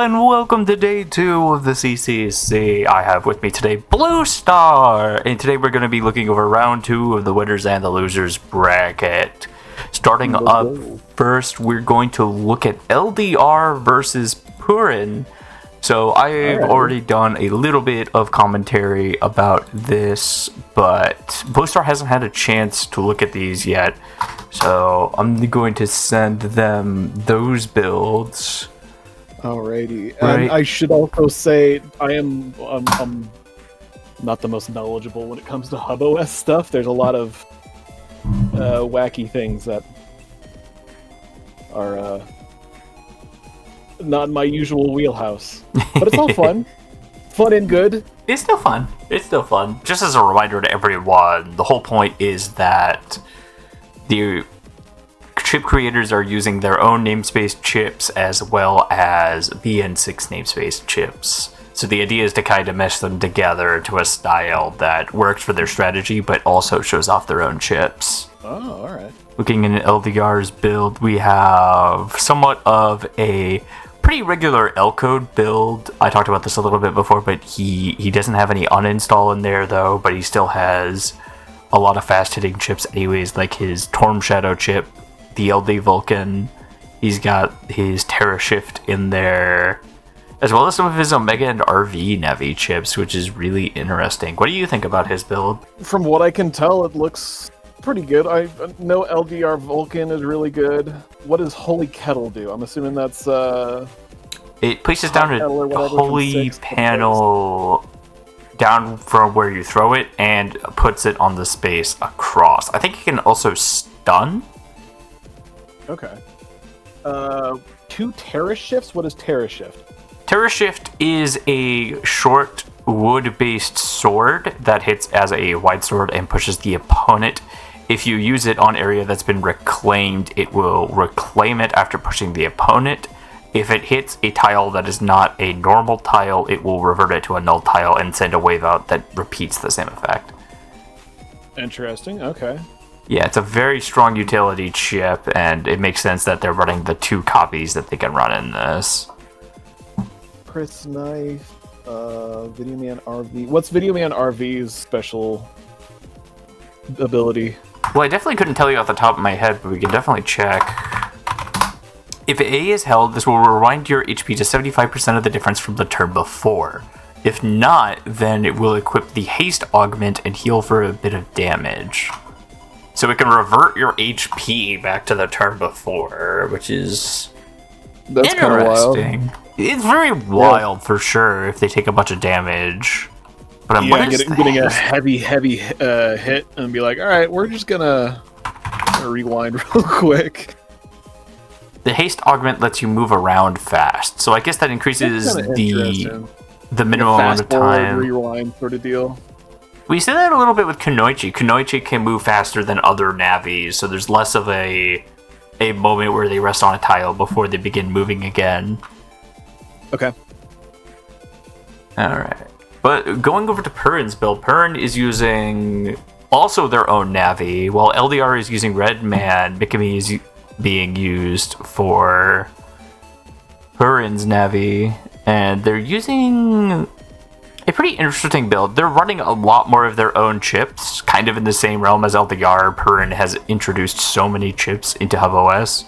and welcome to day 2 of the CCC. I have with me today Bluestar, and today we're going to be looking over round 2 of the winners and the losers bracket. Starting up first, we're going to look at LDR versus Purin. So I've already done a little bit of commentary about this, but Bluestar hasn't had a chance to look at these yet. So I'm going to send them those builds. Alrighty, and I should also say I'm not the most knowledgeable when it comes to HubOS stuff. There's a lot of wacky things that are not my usual wheelhouse, but it's all fun. Fun and good. It's still fun. It's still fun. Just as a reminder to everyone, the whole point is that the chip creators are using their own namespace chips as well as BN6 namespace chips. So the idea is to kind of mesh them together to a style that works for their strategy, but also shows off their own chips. Oh, alright. Looking in LDR's build, we have somewhat of a pretty regular L-code build. I talked about this a little bit before, but he doesn't have any uninstall in there, though, but he still has a lot of fast-hitting chips anyways, like his Torm Shadow chip, the LD Vulcan. He's got his Terra Shift in there, as well as some of his Omega and RV Navi chips, which is really interesting. What do you think about his build? From what I can tell, it looks pretty good. I know LDR Vulcan is really good. What does Holy Kettle do? I'm assuming that's it places down a holy panel down from where you throw it and puts it on the space across. I think it can also stun. Okay. 2 Terra Shifts? What is Terra Shift? Terra Shift is a short wood-based sword that hits as a wide sword and pushes the opponent. If you use it on area that's been reclaimed, it will reclaim it after pushing the opponent. If it hits a tile that is not a normal tile, it will revert it to a null tile and send a wave out that repeats the same effect. Interesting, okay. Yeah, it's a very strong utility chip, and it makes sense that they're running the 2 copies that they can run in this. Chris Knife, Video Man RV. What's Video Man RV's special ability? Well, I definitely couldn't tell you off the top of my head, but we can definitely check. If A is held, this will rewind your HP to 75% of the difference from the turn before. If not, then it will equip the haste augment and heal for a bit of damage. So it can revert your HP back to the turn before, which is That's interesting. It's very wild for sure if they take a bunch of damage. But I'm getting a heavy hit and be like, all right, we're just gonna rewind real quick. The haste augment lets you move around fast, so I guess that increases the minimum amount of time. Rewind sort of deal. We see that a little bit with Kunoichi. Kunoichi can move faster than other Navis, so there's less of a moment where they rest on a tile before they begin moving again. Okay. Alright. But going over to Purin's build, Purin is using also their own Navi, while LDR is using Redman. Mikami is being used for Purin's Navi, and they're using a pretty interesting build. They're running a lot more of their own chips, kind of in the same realm as LDR. Purin has introduced so many chips into HubOS.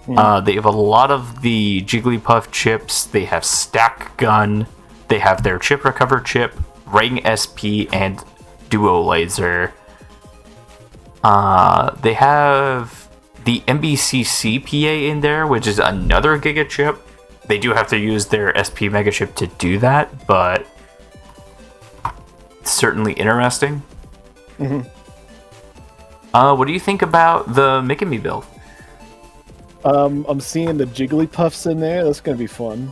They have a lot of the Jigglypuff chips. They have Stack Gun. They have their Chip Recover chip, Ring SP, and Duo Laser. They have the MBCC PA in there, which is another Giga chip. They do have to use their SP Mega chip to do that, but certainly interesting. What do you think about the Mikami build? I'm seeing the Jigglypuffs in there. That's gonna be fun.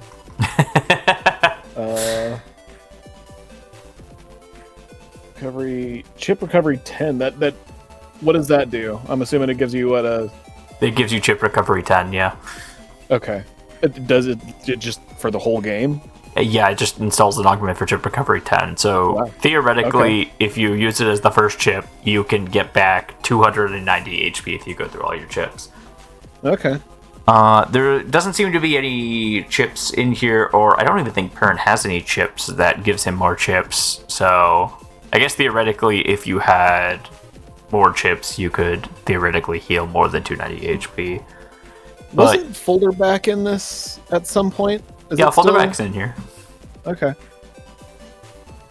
Chip recovery 10. That what does that do? I'm assuming it gives you what It gives you chip recovery 10, yeah. Okay. Does it just for the whole game? Yeah, it just installs an augment for chip recovery 10. So theoretically, if you use it as the first chip, you can get back 290 HP if you go through all your chips. Okay. There doesn't seem to be any chips in here, or I don't even think Purin has any chips that gives him more chips. So I guess theoretically, if you had more chips, you could theoretically heal more than 290 HP. Wasn't Folderback in this at some point? Yeah, Folderback's in here. Okay.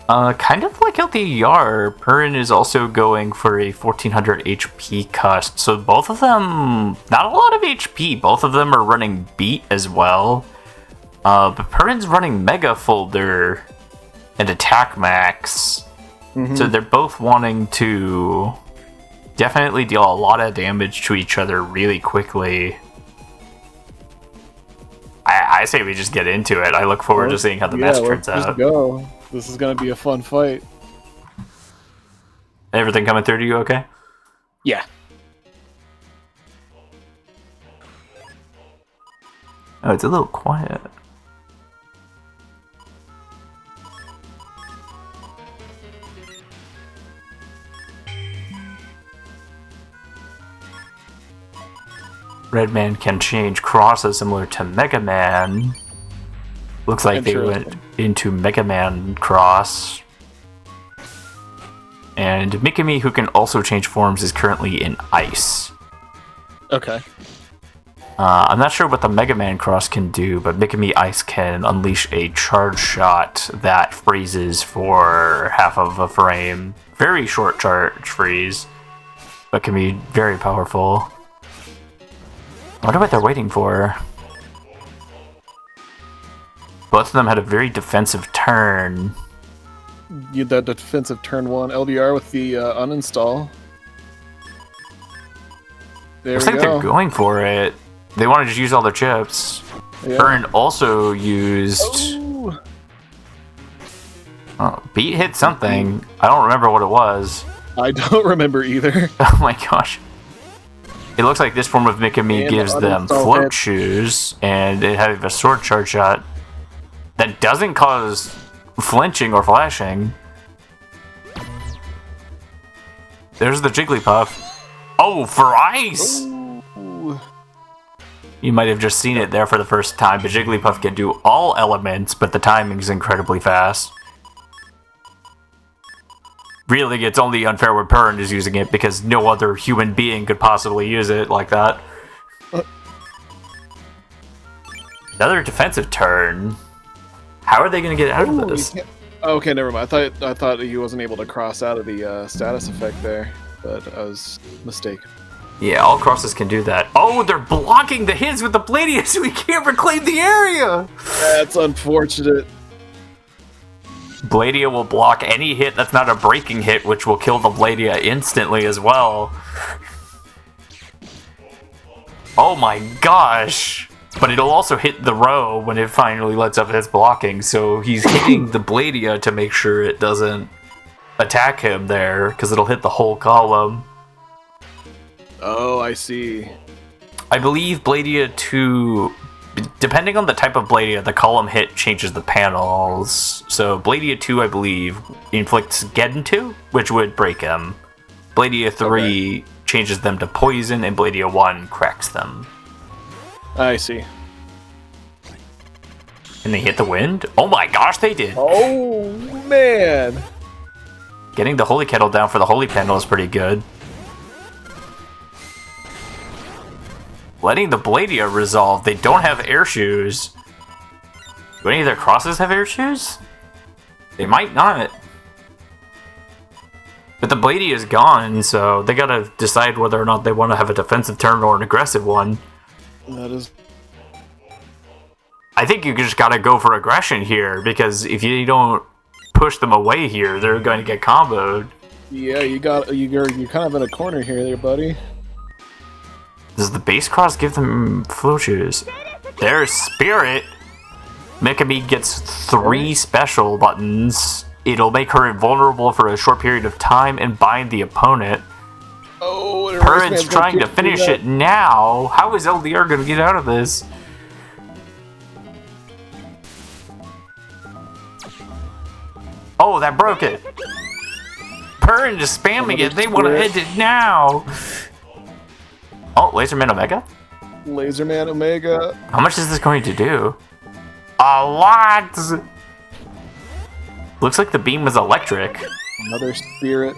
Kind of like LDR, Purin is also going for a 1400 HP cust. So both of them, not a lot of HP. Both of them are running beat as well. But Purin's running Mega Folder and Attack Max. Mm-hmm. So they're both wanting to definitely deal a lot of damage to each other really quickly. I say we just get into it. I look forward to seeing how the match turns out. Just go. This is going to be a fun fight. Everything coming through to you okay? Yeah. Oh, it's a little quiet. Red Man can change crosses similar to Mega Man. Looks like they went into Mega Man cross. And Mikami, who can also change forms, is currently in Ice. Okay. I'm not sure what the Mega Man cross can do, but Mikami Ice can unleash a charge shot that freezes for half of a frame. Very short charge freeze, but can be very powerful. I wonder what they're waiting for. Both of them had a very defensive turn. You had that defensive turn 1 LDR with the uninstall. Looks like they're going for it. They wanted to use all their chips. Yeah. Purin also used... Oh, Beat hit something. I don't remember what it was. I don't remember either. Oh my gosh. It looks like this form of Mikami gives them float shoes, and it has a sword charge shot that doesn't cause flinching or flashing. There's the Jigglypuff. Oh, for ice! Ooh. You might have just seen it there for the first time, but Jigglypuff can do all elements, but the timing's incredibly fast. Really, it's only unfair when Purin is using it, because no other human being could possibly use it like that. Another defensive turn. How are they going to get out of this? Okay, never mind. I thought he wasn't able to cross out of the status effect there, but I was mistaken. Yeah, all crosses can do that. Oh, they're blocking the hits with the Bladia, so we can't reclaim the area! That's unfortunate. Bladia will block any hit that's not a breaking hit, which will kill the Bladia instantly as well. Oh my gosh! But it'll also hit the row when it finally lets up its blocking, so he's hitting the Bladia to make sure it doesn't attack him there, because it'll hit the whole column. Oh, I see. I believe Bladia 2... Depending on the type of Bladia, the column hit changes the panels. So Bladia 2, I believe, inflicts Geddon 2, which would break him. Bladia 3 changes them to poison, and Bladia 1 cracks them. I see. And they hit the wind? Oh my gosh, they did! Oh, man! Getting the Holy Kettle down for the Holy Panel is pretty good. Letting the Bladia resolve. They don't have air shoes. Do any of their crosses have air shoes? They might not. But the Bladia is gone, so they gotta decide whether or not they want to have a defensive turn or an aggressive one. That is... I think you just gotta go for aggression here, because if you don't push them away here, they're going to get comboed. Yeah, you're kind of in a corner here, buddy. Does the base cross give them flow shoes? There's Spirit! Mikami gets 3 special buttons. It'll make her invulnerable for a short period of time and bind the opponent. Oh, Purin's trying to finish it now. How is LDR going to get out of this? Oh, that broke it. Purin is spamming it. They want to end it now. Oh, Laserman Omega? Laserman Omega. How much is this going to do? A lot! Looks like the beam was electric. Another spirit.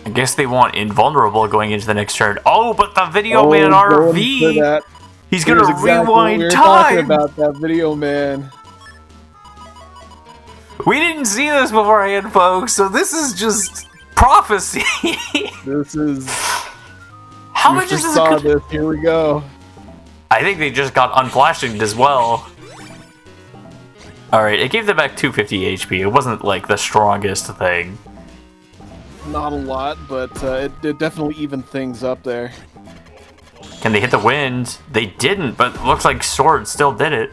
I guess they want invulnerable going into the next turn. Oh, but the video man RV! He's gonna rewind time! Talking about that video man. We didn't see this beforehand, folks, so this is just prophecy. This is... How much is this? Here we go. I think they just got unflashinged as well. Alright, it gave them back 250 HP. It wasn't like the strongest thing. Not a lot, but it definitely evened things up there. Can they hit the wind? They didn't, but it looks like Sword still did it.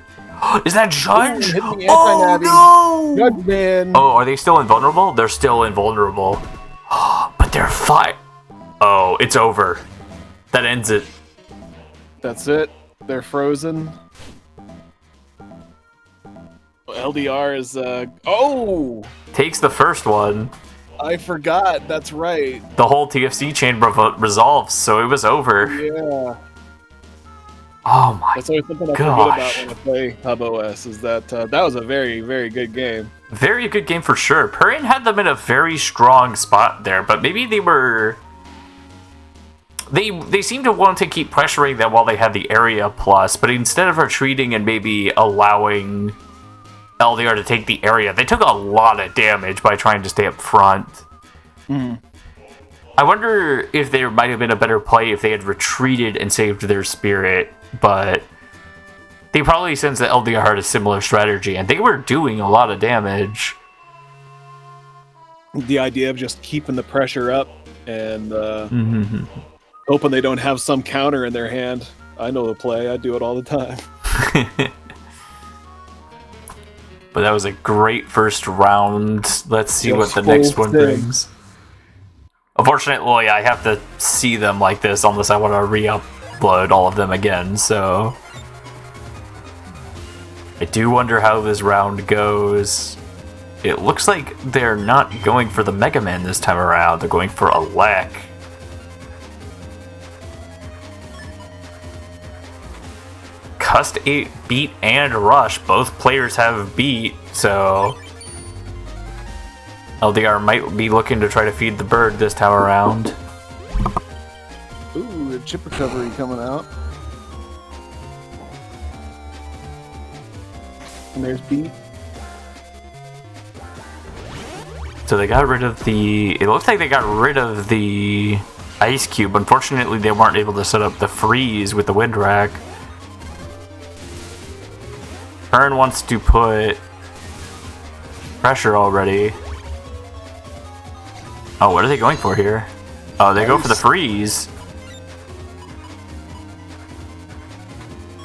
Is that Judge? Oh, no! Judge Man. Oh, are they still invulnerable? They're still invulnerable. But they're fine. Oh, it's over. That ends it. That's it. They're frozen. LDR is, oh! Takes the first one. I forgot, that's right. The whole TFC chain resolves, so it was over. Yeah. Oh my gosh. That's always something I forget about when I play HubOS, is that that was a very, very good game. Very good game for sure. Purin had them in a very strong spot there, but maybe they were... They seem to want to keep pressuring them while they had the area plus, but instead of retreating and maybe allowing LDR to take the area, they took a lot of damage by trying to stay up front. Mm. I wonder if there might have been a better play if they had retreated and saved their spirit, but they probably sensed that LDR had a similar strategy, and they were doing a lot of damage. The idea of just keeping the pressure up and hoping they don't have some counter in their hand. I know the play. I do it all the time. But that was a great first round. Let's see what the next one brings. Unfortunately, I have to see them like this unless I want to re-upload all of them again, so... I do wonder how this round goes. It looks like they're not going for the Mega Man this time around. They're going for Alec. Cust 8, Beat, and Rush. Both players have Beat, so... LDR might be looking to try to feed the bird this time around. Ooh, a chip recovery coming out. And there's Beat. So they got rid of the... It looks like they got rid of the Ice Cube. Unfortunately, they weren't able to set up the freeze with the Wind Rack. Purin wants to put pressure already. Oh, what are they going for here? Oh, they go for the freeze.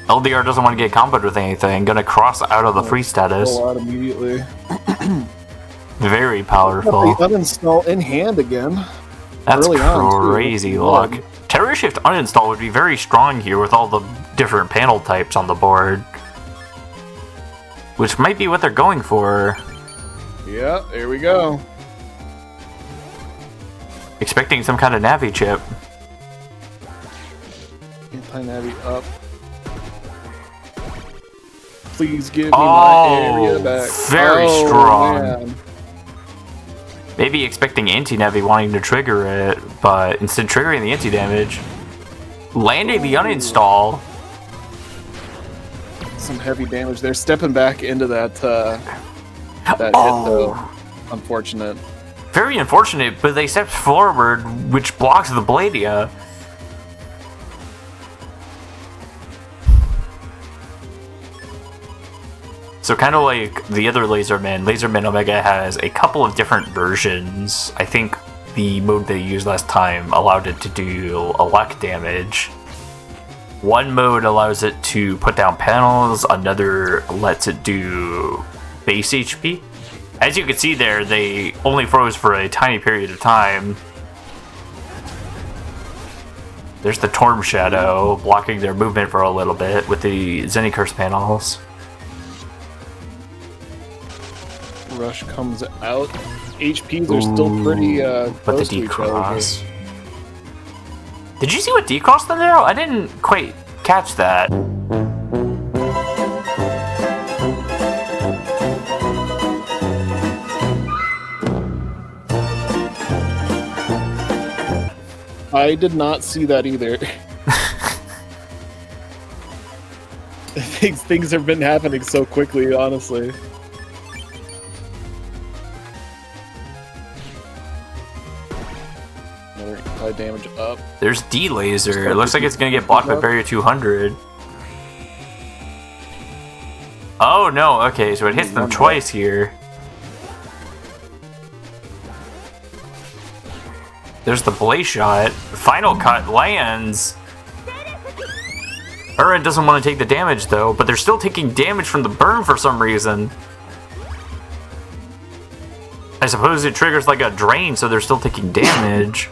LDR doesn't want to get comboed with anything. Gonna cross out of the freeze status. Pull out immediately. Very powerful. The uninstall in hand again. That's crazy luck. Terror Shift uninstall would be very strong here with all the different panel types on the board. Which might be what they're going for. Yeah, here we go. Expecting some kind of Navi chip. Anti-Navi up. Please give me my area back. Very strong. Man. Maybe expecting anti-Navi wanting to trigger it, but instead triggering the anti-damage. Landing the uninstall. Some heavy damage there. Stepping back into that, hit, though. Unfortunate. Very unfortunate, but they stepped forward, which blocks the Bladia. So kind of like the other Laserman Omega has a couple of different versions. I think the mode they used last time allowed it to do elect damage. One mode allows it to put down panels, another lets it do base HP. As you can see there, they only froze for a tiny period of time. There's the Torm Shadow blocking their movement for a little bit with the Zenicurse panels. Rush comes out. HPs are still pretty close to each other. Did you see what decrossed them there? I didn't quite catch catch that. I did not see that either. Things have been happening so quickly, honestly. Another high damage up. There's D-Laser. It looks like it's going to get blocked by Barrier 200. Oh, no. Okay, so it hits them twice here. There's the Blaze Shot. Final Cut lands. Purin doesn't want to take the damage, though, but they're still taking damage from the burn for some reason. I suppose it triggers like a drain, so they're still taking damage.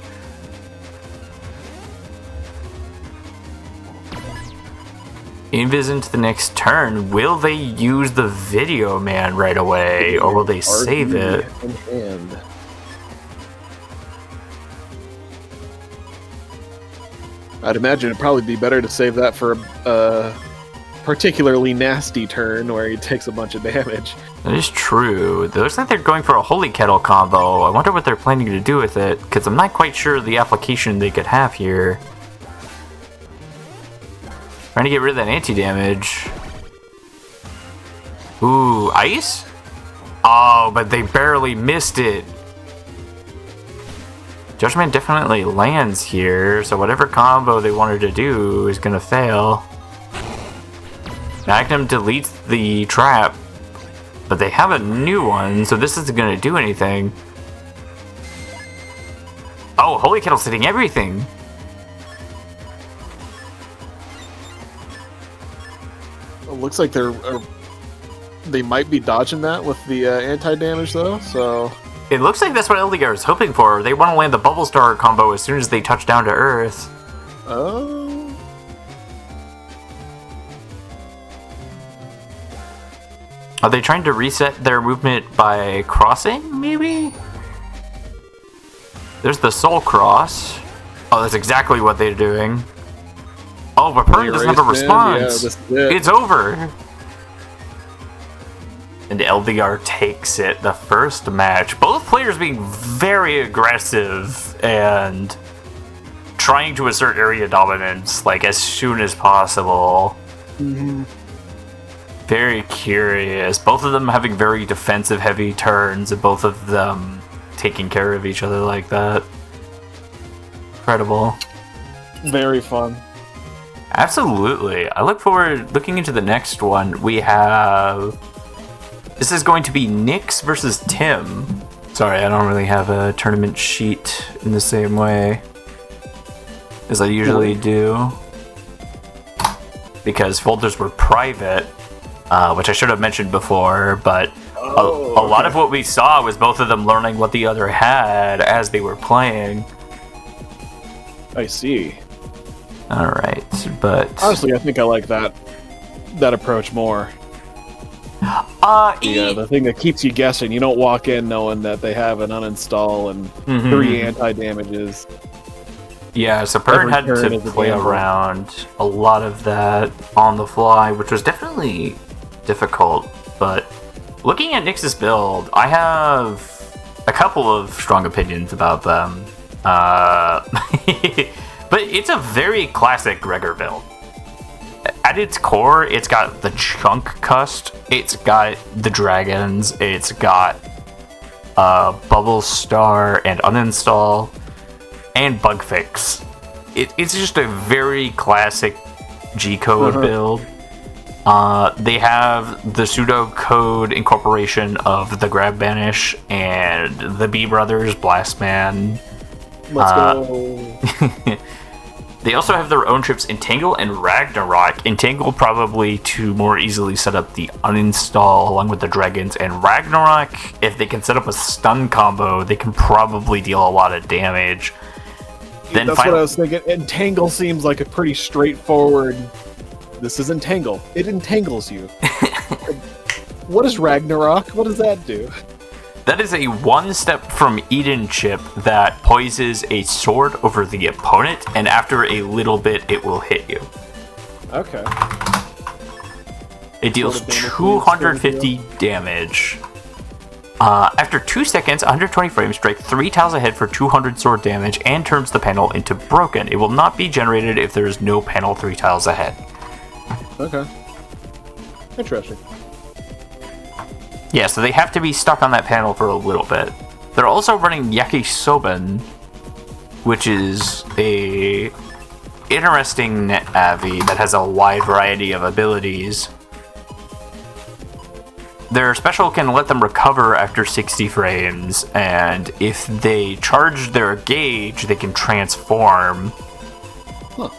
Invis into the next turn. Will they use the Video Man right away, or will they save it? I'd imagine it'd probably be better to save that for a particularly nasty turn where he takes a bunch of damage. That is true. It looks like they're going for a Holy Kettle combo. I wonder what they're planning to do with it, because I'm not quite sure the application they could have here. Trying to get rid of that anti-damage. Ooh, ice? Oh, but they barely missed it. Judgment definitely lands here, so whatever combo they wanted to do is gonna fail. Magnum deletes the trap, but they have a new one, so this isn't gonna do anything. Oh, Holy Kettle's hitting everything! It looks like they might be dodging that with the anti-damage, though, so... It looks like that's what LDR is hoping for. They want to land the Bubble Star combo as soon as they touch down to Earth. Oh. Are they trying to reset their movement by crossing, maybe? There's the Soul Cross. Oh, that's exactly what they're doing. Oh, but Purin doesn't have a response. It's over. And LDR takes it the first match. Both players being very aggressive and trying to assert area dominance like as soon as possible. Mm-hmm. Very curious. Both of them having very defensive heavy turns and both of them taking care of each other like that. Incredible. Very fun. Absolutely. I look forward looking into the next one. We have... This is going to be Nyx versus Tim. Sorry, I don't really have a tournament sheet in the same way as I usually do. Because folders were private, which I should have mentioned before, but a lot of what we saw was both of them learning what the other had as they were playing. I see. Alright, but... Honestly, I think I like that approach more. The thing that keeps you guessing. You don't walk in knowing that they have an uninstall and 3 anti-damages. Yeah, so Purin had to play around a lot of that on the fly, which was definitely difficult. But looking at Nyx's build, I have a couple of strong opinions about them. But it's a very classic Gregor build. At its core, it's got the Chunk Cust, it's got the Dragons, it's got Bubble Star and Uninstall, and Bug Fix. It's just a very classic G-code build. They have the pseudocode incorporation of the Grab Banish and the B Brothers Blastman. Let's go. They also have their own trips Entangle and Ragnarok. Entangle probably to more easily set up the uninstall along with the dragons, and Ragnarok, if they can set up a stun combo, they can probably deal a lot of damage. Then that's what I was thinking. Entangle seems like a pretty straightforward... This is Entangle. It entangles you. What is Ragnarok? What does that do? That is a one-step from Eden chip that poises a sword over the opponent, and after a little bit, it will hit you. Okay. It deals 250 damage. After 2 seconds, 120 frames, strike 3 tiles ahead for 200 sword damage and turns the panel into broken. It will not be generated if there is no panel 3 tiles ahead. Okay. Interesting. Yeah, so they have to be stuck on that panel for a little bit. They're also running Yakisoben, which is a interesting Navi that has a wide variety of abilities. Their special can let them recover after 60 frames, and if they charge their gauge, they can transform. Huh.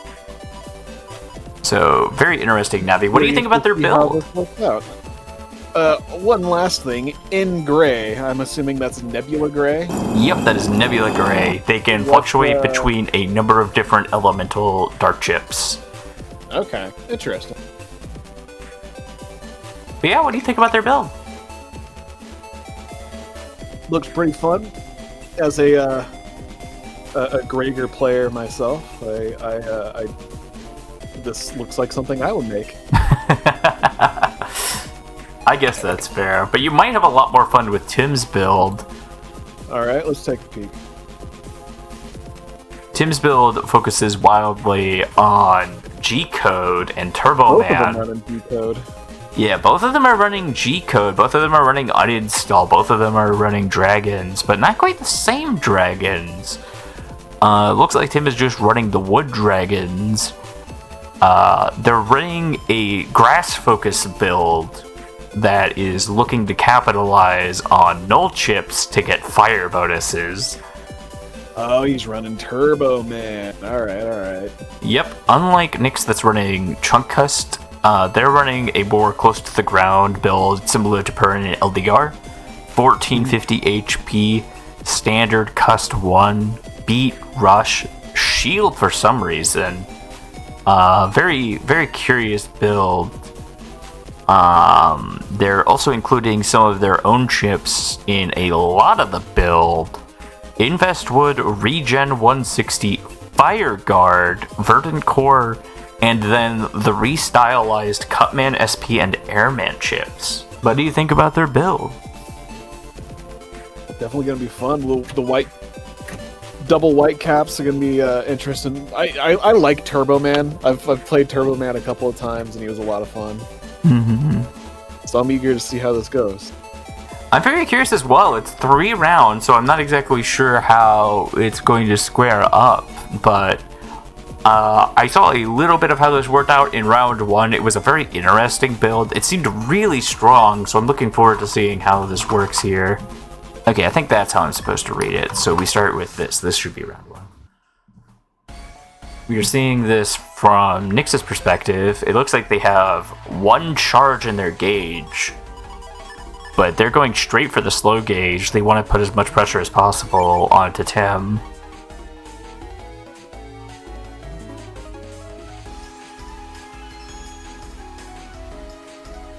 So, very interesting Navi. What do you think about their build? One last thing. In gray, I'm assuming that's Nebula Gray? Yep, that is Nebula Gray. They can fluctuate between a number of different elemental dark chips. Okay, interesting. But yeah, what do you think about their build? Looks pretty fun. As a Gregor player myself, this looks like something I would make. I guess that's fair, but you might have a lot more fun with Tim's build. Alright, let's take a peek. Tim's build focuses wildly on G-Code and Turbo Both Man. of them run in G-Code. Yeah, both of them are running G-Code, both of them are running uninstall, both of them are running dragons, but not quite the same dragons. Looks like Tim is just running the wood dragons. They're running a grass-focused build that is looking to capitalize on null chips to get fire bonuses. Oh, he's running Turbo Man. Alright. Yep, unlike Nyx that's running Chunkcust, they're running a more close to the ground build similar to Purin and LDR. 1450 HP, standard Cust 1, beat, rush, shield for some reason. Very, very curious build. They're also including some of their own chips in a lot of the build. Investwood, Regen 160, Fire Guard, Verdant Core, and then the restylized Cutman SP and Airman chips. What do you think about their build? Definitely gonna be fun. The white double white caps are gonna be interesting. I like Turbo Man. I've played Turbo Man a couple of times and he was a lot of fun. Mm-hmm. So I'm eager to see how this goes. I'm very curious as well. It's 3 rounds, so I'm not exactly sure how it's going to square up, but I saw a little bit of how this worked out in round 1. It was a very interesting build. It seemed really strong, so I'm looking forward to seeing how this works here. Okay, I think that's how I'm supposed to read it. So we start with this. This should be round 1. We are seeing this from Nyx's perspective. It looks like they have 1 charge in their gauge, but they're going straight for the slow gauge. They want to put as much pressure as possible onto Tim.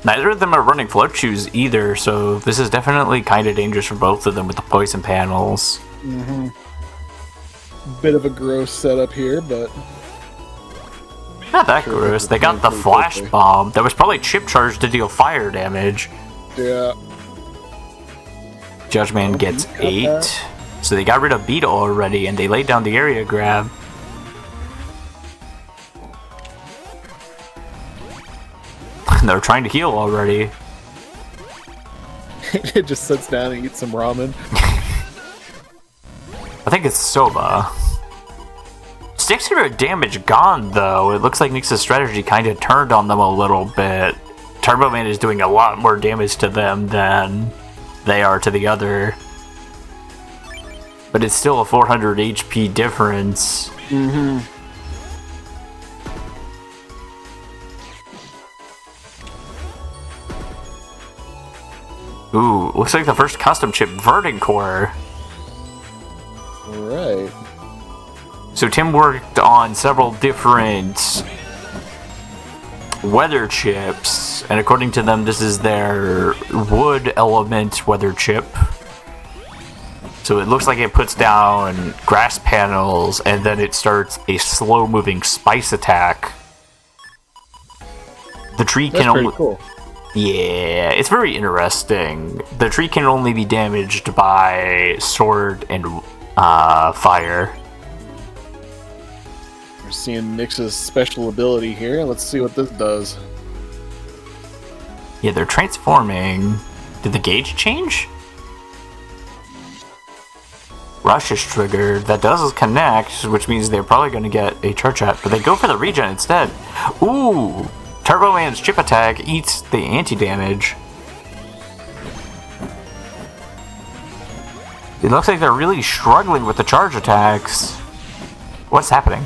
Neither of them are running float shoes either, so this is definitely kind of dangerous for both of them with the poison panels. Mm-hmm. Bit of a gross setup here, but not that gross. They got the flash bomb that was probably chip charged to deal fire damage. Yeah. Judgeman gets 8. So they got rid of Beetle already, and they laid down the area grab. They're trying to heal already. It just sits down and eats some ramen. I think it's Soba. 600 damage gone, though. It looks like Nyx's strategy kind of turned on them a little bit. Turbo Man is doing a lot more damage to them than they are to the other. But it's still a 400 HP difference. Mm-hmm. Ooh, looks like the first custom chip, Verdant Core. Right. So Tim worked on several different weather chips, and according to them, this is their wood element weather chip. So it looks like it puts down grass panels, and then it starts a slow-moving spice attack. The tree That's can pretty only... cool. Yeah, it's very interesting. The tree can only be damaged by sword and fire. We're seeing Nyx's special ability here. Let's see what this does. Yeah, they're transforming. Did the gauge change? Rush is triggered. That does connect, which means they're probably going to get a charge shot, but they go for the regen instead. Ooh! Turbo Man's chip attack eats the anti-damage. It looks like they're really struggling with the charge attacks. What's happening?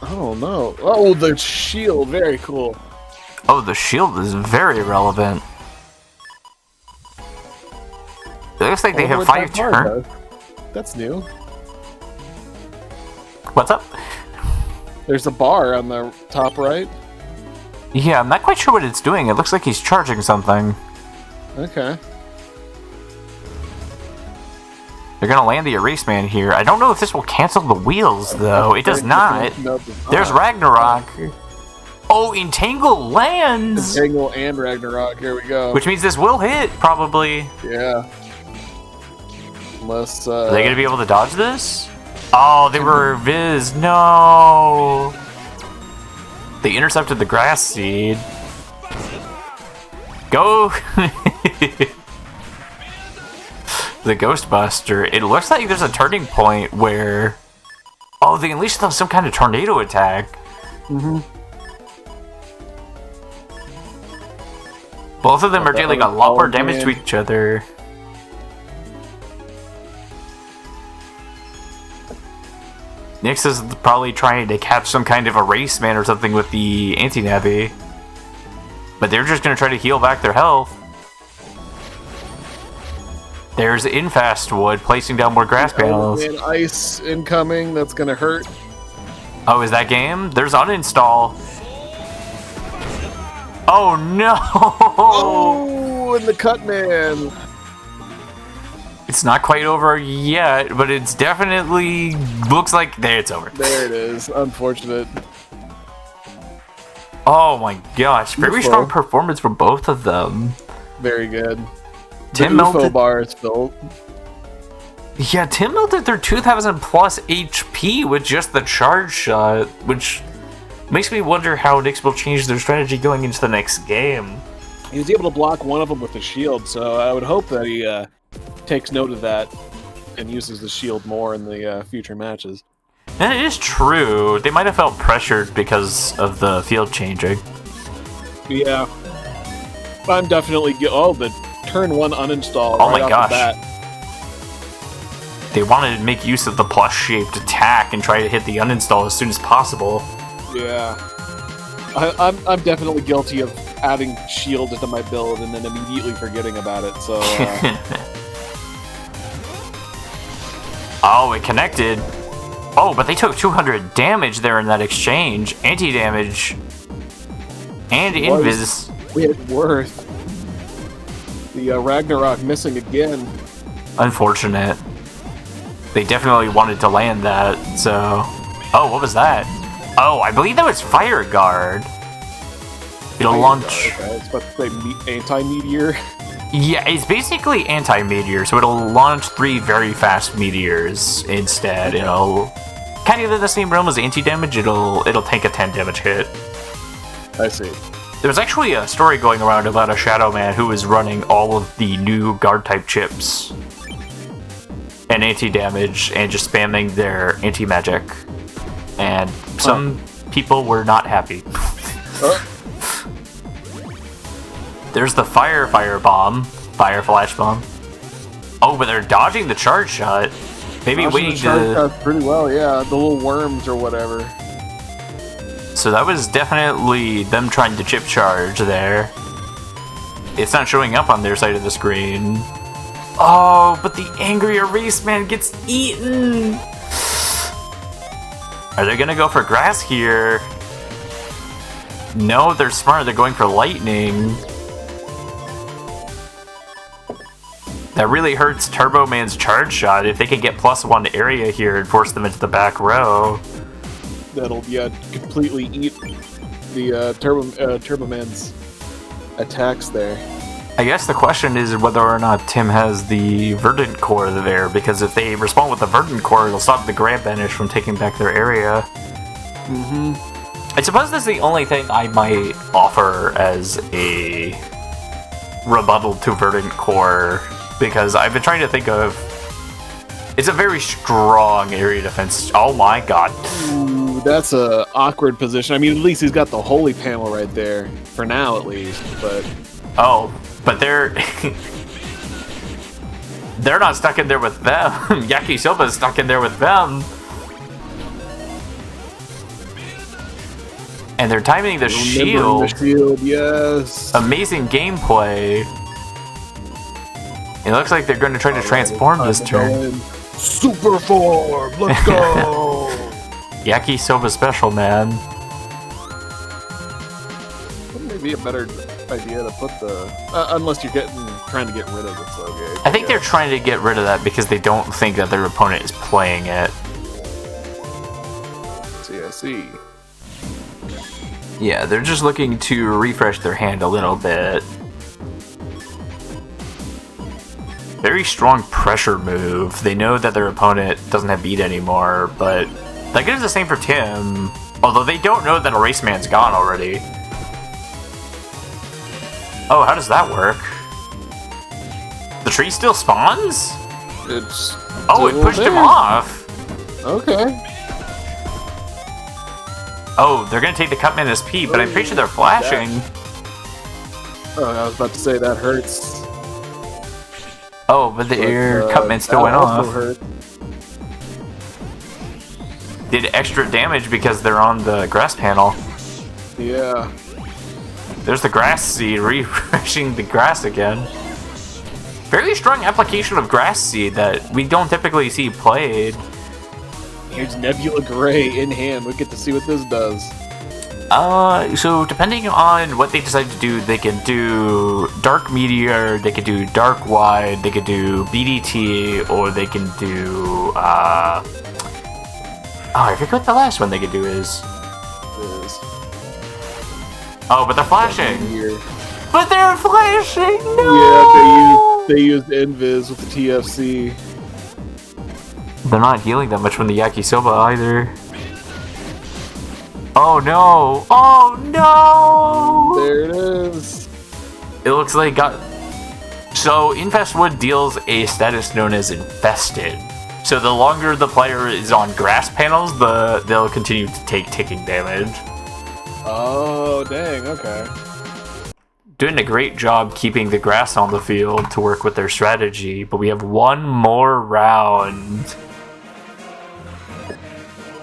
Oh no. Oh, the shield. Very cool. Oh, the shield is very relevant. It looks like they have 5 turns. That's new. What's up? There's a bar on the top right. Yeah, I'm not quite sure what it's doing. It looks like he's charging something. Okay. They're gonna land the Erase Man here. I don't know if this will cancel the wheels, though. It does not. There's Ragnarok. Oh, Entangle lands! Entangle and Ragnarok. Here we go. Which means this will hit, probably. Yeah. Unless, Are they gonna be able to dodge this? Oh, they were Viz. No! They intercepted the grass seed. Go! The Ghostbuster. It looks like there's a turning point where... Oh, they unleashed some kind of tornado attack. Mm-hmm. Both of them are dealing a lot more damage to each other. Nyx is probably trying to catch some kind of Erase Man or something with the anti-navi. But they're just going to try to heal back their health. There's Infastwood placing down more grass panels. And ice incoming, that's going to hurt. Oh, is that game? There's uninstall. Oh no! Oh, and the Cut Man. It's not quite over yet, but it's definitely looks like it's over. There it is. Unfortunate. Oh my gosh, very strong performance from both of them. Very good. Tim the UFO melted bar is built. Yeah, Tim melted their 2,000 plus HP with just the charge shot, which makes me wonder how Nyx will change their strategy going into the next game. He was able to block one of them with the shield, so I would hope that he takes note of that and uses the shield more in the future matches. And it is true. They might have felt pressured because of the field changing. Yeah. I'm definitely... Oh, the turn 1 uninstall. Oh right my off gosh. the bat. They wanted to make use of the plus-shaped attack and try to hit the uninstall as soon as possible. Yeah. I'm definitely guilty of adding shield into my build and then immediately forgetting about it, so... Oh, it connected. Oh, but they took 200 damage there in that exchange. Anti-damage. And invis. It worth. The Ragnarok missing again. Unfortunate. They definitely wanted to land that, so... Oh, what was that? Oh, I believe that was Fire Guard. It'll launch... Okay, it's about to say anti-meteor. Yeah, it's basically anti-meteor, so it'll launch 3 very fast meteors instead. It'll... Kind of in the same realm as anti-damage, it'll take a 10 damage hit. I see. There was actually a story going around about a Shadow Man who was running all of the new guard-type chips and anti-damage and just spamming their anti-magic. And some people were not happy. There's the fire bomb. Fire flash bomb. Oh, but they're dodging the charge shot. Maybe waiting to... pretty well, yeah. The little worms or whatever. So that was definitely them trying to chip charge there. It's not showing up on their side of the screen. Oh, but the angry Erase Man gets eaten! Are they gonna go for grass here? No, they're smart. They're going for lightning. That really hurts Turbo Man's charge shot. If they can get +1 area here and force them into the back row. That'll, yeah, completely eat the Turbo Man's attacks there. I guess the question is whether or not Tim has the Verdant Core there, because if they respond with the Verdant Core, it'll stop the Grab Banish from taking back their area. I suppose that's the only thing I might offer as a rebuttal to Verdant Core, because I've been trying to think of... It's a very strong area defense. Oh my god. Ooh, that's a awkward position. I mean, at least he's got the Holy Panel right there, for now at least, but... Oh, but they're... they're not stuck in there with them. Yakisoba's stuck in there with them. And they're timing the shield. The shield, yes. Amazing gameplay. It looks like they're going to try to transform this turn. Super form, let's go. Yakisoba special, man. Wouldn't it be a better idea to put the unless you're trying to get rid of the Slowgate? I think they're trying to get rid of that because they don't think that their opponent is playing it. CSC. Yeah, they're just looking to refresh their hand a little bit. Very strong pressure move. They know that their opponent doesn't have beat anymore, but that goes the same for Tim. Although they don't know that Erase Man's gone already. Oh, how does that work? The tree still spawns? It's oh, it pushed him off. Okay. Oh, they're gonna take the Cutman SP, but I'm pretty sure they're flashing. Oh, I was about to say that hurts. Oh, but the air Cutman still went off. Hurt. Did extra damage because they're on the grass panel. Yeah. There's the grass seed refreshing the grass again. Very strong application of grass seed that we don't typically see played. Here's Nebula Gray in hand. We get to see what this does. So depending on what they decide to do, they can do Dark Meteor, they could do Dark Wide, they could do BDT, or they can do, oh, I forget what the last one they could do is. Oh, but they're flashing! But they're flashing! No! Yeah, they used Invis with the TFC. They're not healing that much from the Yakisoba either. Oh no! Oh no! There it is. It looks like So Infestwood deals a status known as Infested. So the longer the player is on grass panels, they'll continue to take ticking damage. Oh dang! Okay. Doing a great job keeping the grass on the field to work with their strategy, but we have one more round.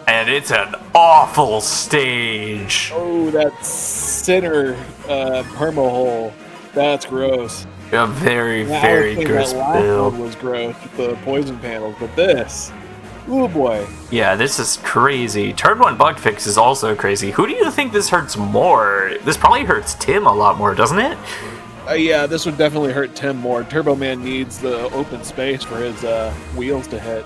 And it's an awful stage. Oh, that center perma hole. That's gross. A very, very gross build. That was gross with the poison panels, but this, oh boy. Yeah, this is crazy. Turn 1 bug fix is also crazy. Who do you think this hurts more? This probably hurts Tim a lot more, doesn't it? Yeah, this would definitely hurt Tim more. Turbo Man needs the open space for his wheels to hit.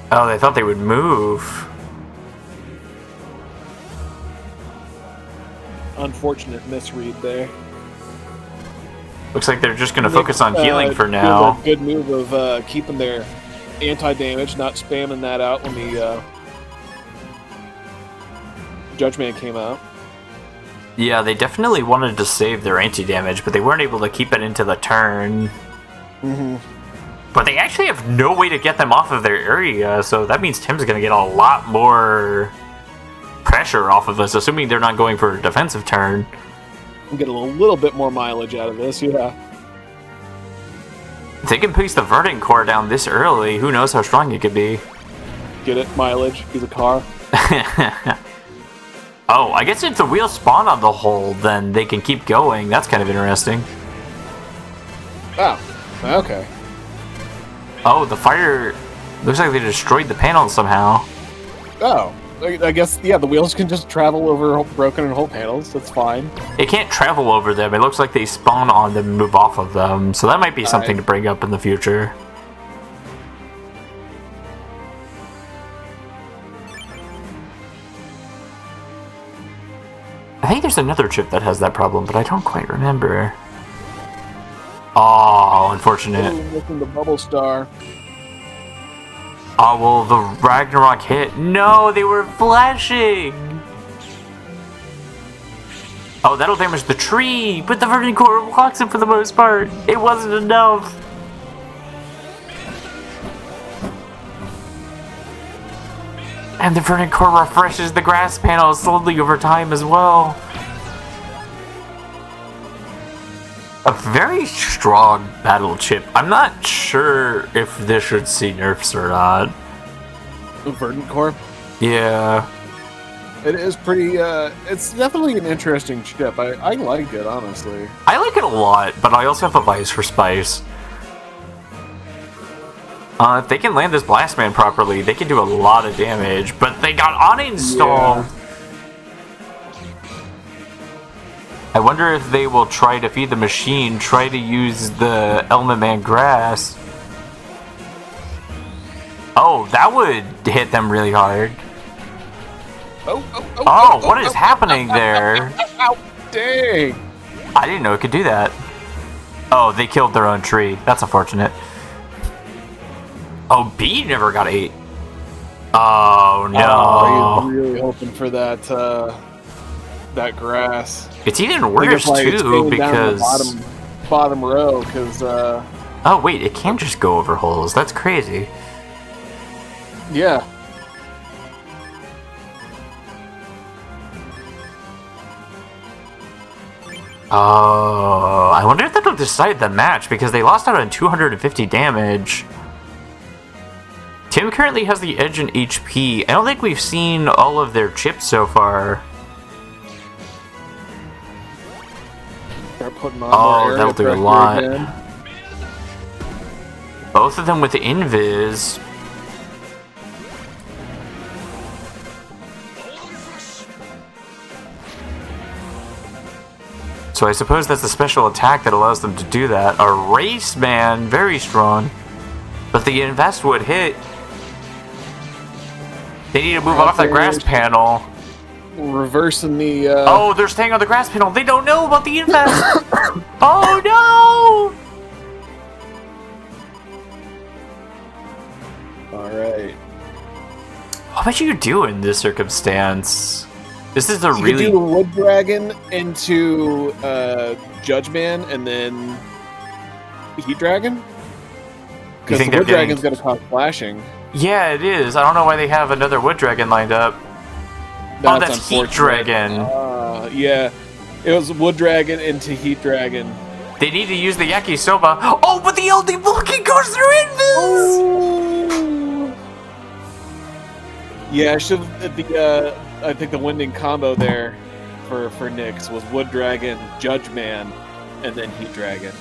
Oh, they thought they would move. Unfortunate misread there. Looks like they're just going to focus on healing for now. A good move of keeping their anti-damage, not spamming that out when the Judgment came out. Yeah, they definitely wanted to save their anti-damage, but they weren't able to keep it into the turn. But they actually have no way to get them off of their area, so that means Tim's going to get a lot more pressure off of us, assuming they're not going for a defensive turn. Get a little bit more mileage out of this, yeah. If they can place the Verdant Core down this early, who knows how strong it could be. Get it? Mileage? He's a car? Oh, I guess if the wheels spawn on the hole, then they can keep going. That's kind of interesting. Oh, okay. Oh, the fire... Looks like they destroyed the panel somehow. Oh, I guess, yeah, the wheels can just travel over broken and whole panels. That's fine. It can't travel over them. It looks like they spawn on them and move off of them. So that might be something to bring up in the future. I think there's another chip that has that problem, but I don't quite remember. Oh, unfortunate. Missing the bubble star. Oh, well, the Ragnarok hit. No, they were flashing! Oh, that'll damage the tree, but the Verdant Core blocks it for the most part. It wasn't enough. And the Verdant Core refreshes the grass panel slowly over time as well. A very strong battle chip. I'm not sure if this should see nerfs or not. The Verdant Core? Yeah. It is pretty, it's definitely an interesting chip. I like it, honestly. I like it a lot, but I also have a bias for Spice. If they can land this Blast Man properly, they can do a lot of damage, but they got uninstalled! Yeah. I wonder if they will try to feed the machine, try to use the Element Man grass. Oh, that would hit them really hard. Oh, what is happening there? Ow, dang! I didn't know it could do that. Oh, they killed their own tree. That's unfortunate. Oh, B never got 8. Oh, no. Oh, he's really hoping for that, that grass. It's even worse, too, because... Bottom row, because, Oh, wait, it can just go over holes. That's crazy. Yeah. Oh, I wonder if that'll decide the match, because they lost out on 250 damage. Tim currently has the edge in HP. I don't think we've seen all of their chips so far. Oh, that'll do a lot. Again. Both of them with Invis. So I suppose that's a special attack that allows them to do that. A Race Man, very strong. But the Invest would hit. They need to move off that grass panel. Reversing the... Oh, they're staying on the grass panel. They don't know about the Invest. Oh, no! Alright. What would you do in this circumstance? This is a you really... could do the Wood Dragon into Judge Man and then Heat Dragon? Because the Wood Dragon's going to cause flashing. Yeah, it is. I don't know why they have another Wood Dragon lined up. That's Heat Dragon. Yeah, it was Wood Dragon into Heat Dragon. They need to use the Yakisoba. Oh, but the LD Vulcan goes through Invis! Oh. Yeah, I should. I think the winning combo there for Nyx was Wood Dragon, Judge Man, and then Heat Dragon.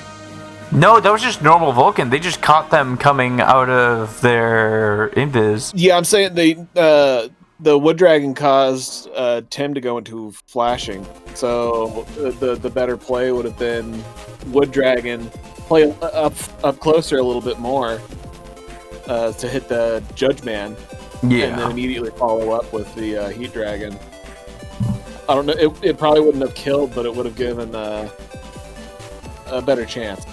No, that was just normal Vulcan. They just caught them coming out of their Invis. Yeah, I'm saying the Wood Dragon caused Tim to go into flashing. So the better play would have been Wood Dragon, play up closer a little bit more to hit the Judge Man. Yeah. And then immediately follow up with the Heat Dragon. I don't know, it probably wouldn't have killed, but it would have given a better chance.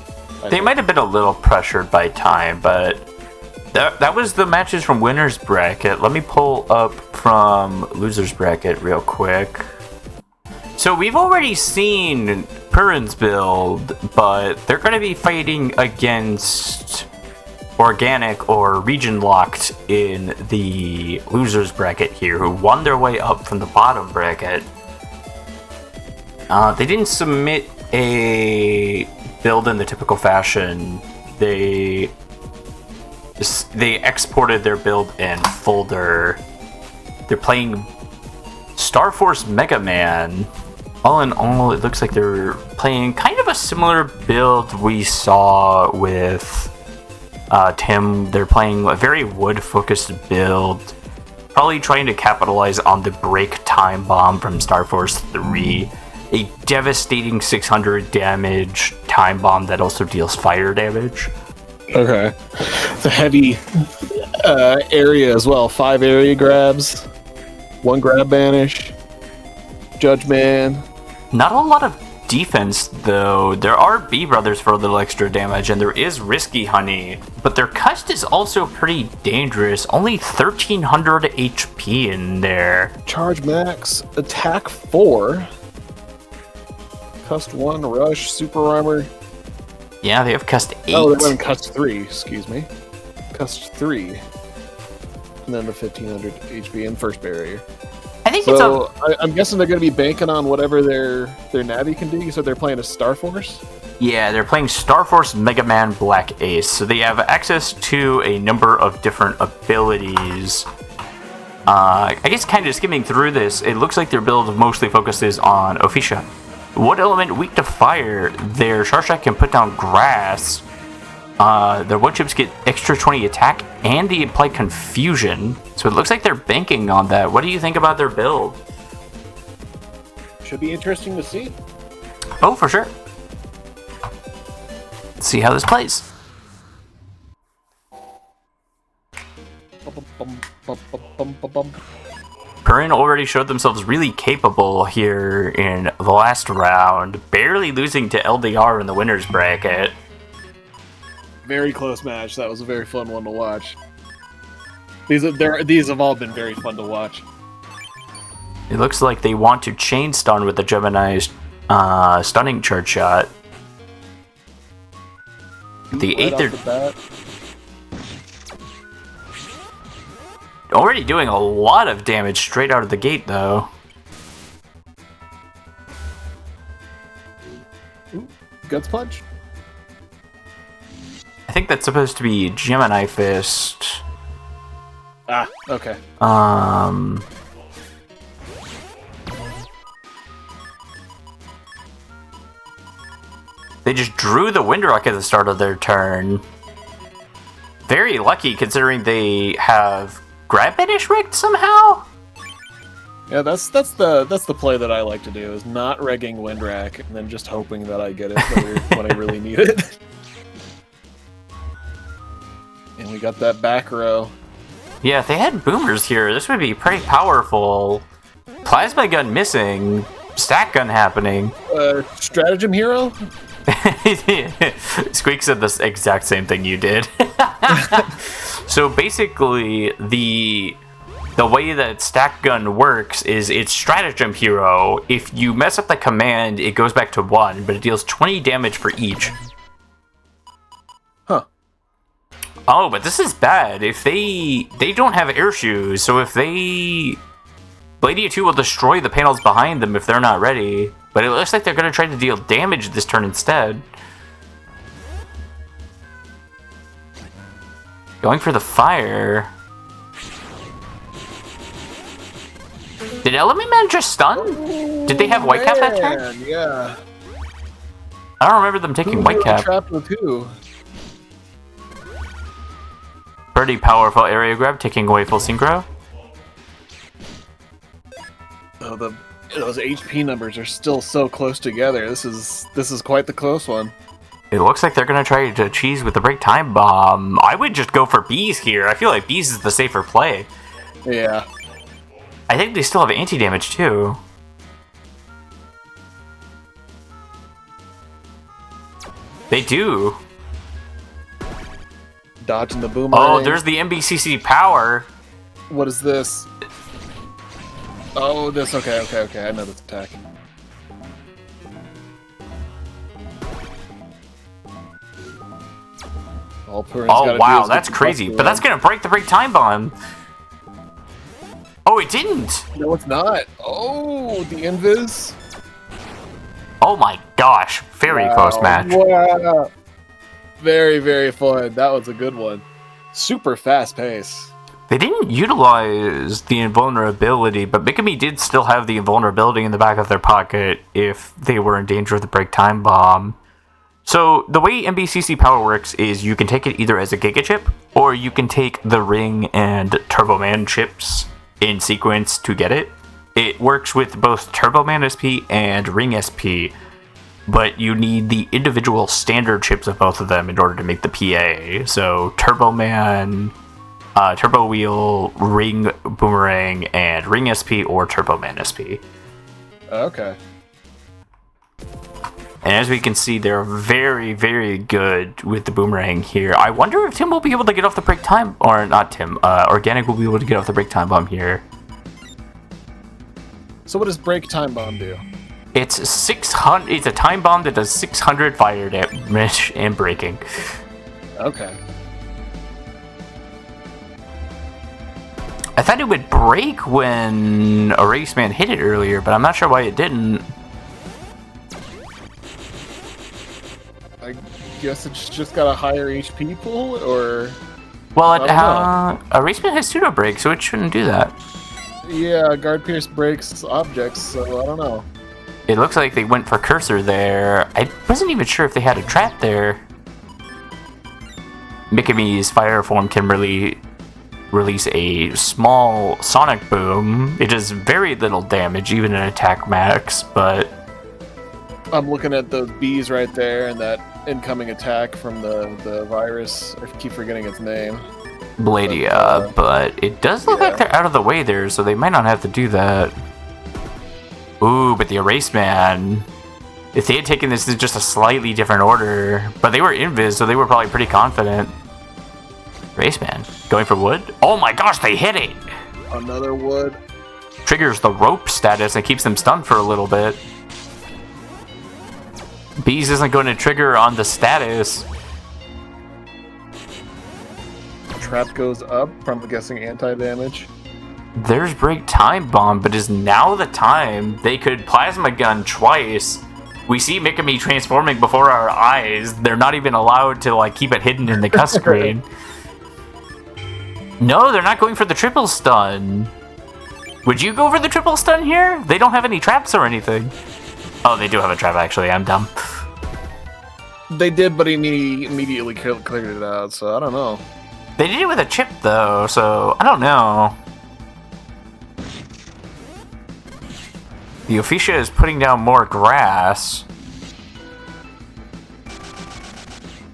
They might have been a little pressured by time, but that was the matches from winner's bracket. Let me pull up from loser's bracket real quick. So we've already seen Purin's build, but they're going to be fighting against Organic or Region Locked in the loser's bracket here, who won their way up from the bottom bracket. They didn't submit a build in the typical fashion. They exported their build in folder. They're playing Star Force Mega Man. All in all, it looks like they're playing kind of a similar build we saw with Tim. They're playing a very wood-focused build, probably trying to capitalize on the break time bomb from Star Force 3. A devastating 600 damage time bomb that also deals fire damage. Okay. It's a heavy area as well. 5 area grabs, 1 grab banish, Judge Man. Not a lot of defense, though. There are B brothers for a little extra damage, and there is Risky Honey, but their Cust is also pretty dangerous. Only 1300 HP in there. Charge max, attack 4. Cust 1, rush, super armor. Yeah, they have Cust 8. Oh, they went Cust 3, excuse me. Cust 3. And then the 1500 HP in first barrier. I think so I'm guessing they're going to be banking on whatever their Navi can do. You said they're playing a Star Force? Yeah, they're playing Star Force Mega Man Black Ace. So they have access to a number of different abilities. I guess kind of skimming through this, it looks like their build mostly focuses on Ophicia. What element weak to fire? Their Shark Shack can put down grass. Their wood chips get extra 20 attack, and they apply confusion. So it looks like they're banking on that. What do you think about their build? Should be interesting to see. Oh, for sure. Let's see how this plays. Purin already showed themselves really capable here in the last round, barely losing to LDR in the winner's bracket. Very close match. That was a very fun one to watch. These have all been very fun to watch. It looks like they want to chain stun with the Gemini's stunning charge shot. The right 8th already doing a lot of damage straight out of the gate, though. Ooh, Guts Punch? I think that's supposed to be Gemini Fist. Ah, okay. They just drew the Windrock at the start of their turn. Very lucky, considering they have Grab Banish rigged somehow. Yeah, that's the play that I like to do, is not regging Windrack and then just hoping that I get it when I really need it. And we got that back row. Yeah, if they had boomers here, this would be pretty powerful. Plasma gun missing, stack gun happening. Stratagem hero? Squeak said the exact same thing you did. So basically, the way that stack gun works is it's stratagem hero. If you mess up the command, it goes back to 1, but it deals 20 damage for each. Huh. Oh, but this is bad. If they don't have air shoes, so if they... Bladia 2 will destroy the panels behind them if they're not ready. But it looks like they're going to try to deal damage this turn instead. Going for the fire. Did Element Man just stun? Did they have Whitecap that turn? Yeah. I don't remember them taking Whitecap. Trapped with who? Pretty powerful area grab, taking away full synchro. Oh, those HP numbers are still so close together. This is quite the close one. It looks like they're going to try to cheese with the break time bomb. I would just go for bees here. I feel like bees is the safer play. Yeah. I think they still have anti-damage too. They do. Dodging the boomerang. Oh, there's the MBCC power. What is this? Oh, this. Okay. I know this attack. Oh, wow, that's crazy. But that's going to break the break time bomb. Oh, it didn't. No, it's not. Oh, the invis. Oh my gosh. Very close match. Wow. Very, very fun. That was a good one. Super fast pace. They didn't utilize the invulnerability, but Mikami did still have the invulnerability in the back of their pocket if they were in danger of the break time bomb. So the way MBCC power works is you can take it either as a Giga chip, or you can take the Ring and Turbo Man chips in sequence to get it. It works with both Turbo Man SP and Ring SP, but you need the individual standard chips of both of them in order to make the PA. So Turbo Man, Turbo Wheel, Ring Boomerang, and Ring SP or Turbo Man SP. Okay. And as we can see, they're very, very good with the boomerang here. I wonder if Tim will be able to get off the break time, or not Tim, Organic will be able to get off the break time bomb here. So what does break time bomb do? It's 600. It's a time bomb that does 600 fire damage and breaking. Okay. I thought it would break when Erase Man hit it earlier, but I'm not sure why it didn't. I guess it's just got a higher HP pool, or... Well, Erase Man has pseudo break, so it shouldn't do that. Yeah, Guard Pierce breaks objects, so I don't know. It looks like they went for Cursor there. I wasn't even sure if they had a trap there. Mikami's fire form can really release a small sonic boom. It does very little damage, even in attack max, but... I'm looking at those bees right there and that incoming attack from the virus. I keep forgetting its name. Bladia, but it does look like they're out of the way there, so they might not have to do that. Ooh, but the Erase Man, if they had taken this in just a slightly different order, but they were invis, so they were probably pretty confident. Erase Man, going for wood? Oh my gosh, they hit it! Another wood. Triggers the rope status and keeps them stunned for a little bit. Bees isn't going to trigger on the status. Trap goes up, I'm guessing anti-damage. There's break time bomb, but is now the time they could plasma gun twice. We see Mikami transforming before our eyes. They're not even allowed to like keep it hidden in the cut screen. No, they're not going for the triple stun. Would you go for the triple stun here? They don't have any traps or anything. Oh, they do have a trap actually. I'm dumb. They did, but he immediately cleared it out, so I don't know. They did it with a chip though, so I don't know. The Officia is putting down more grass.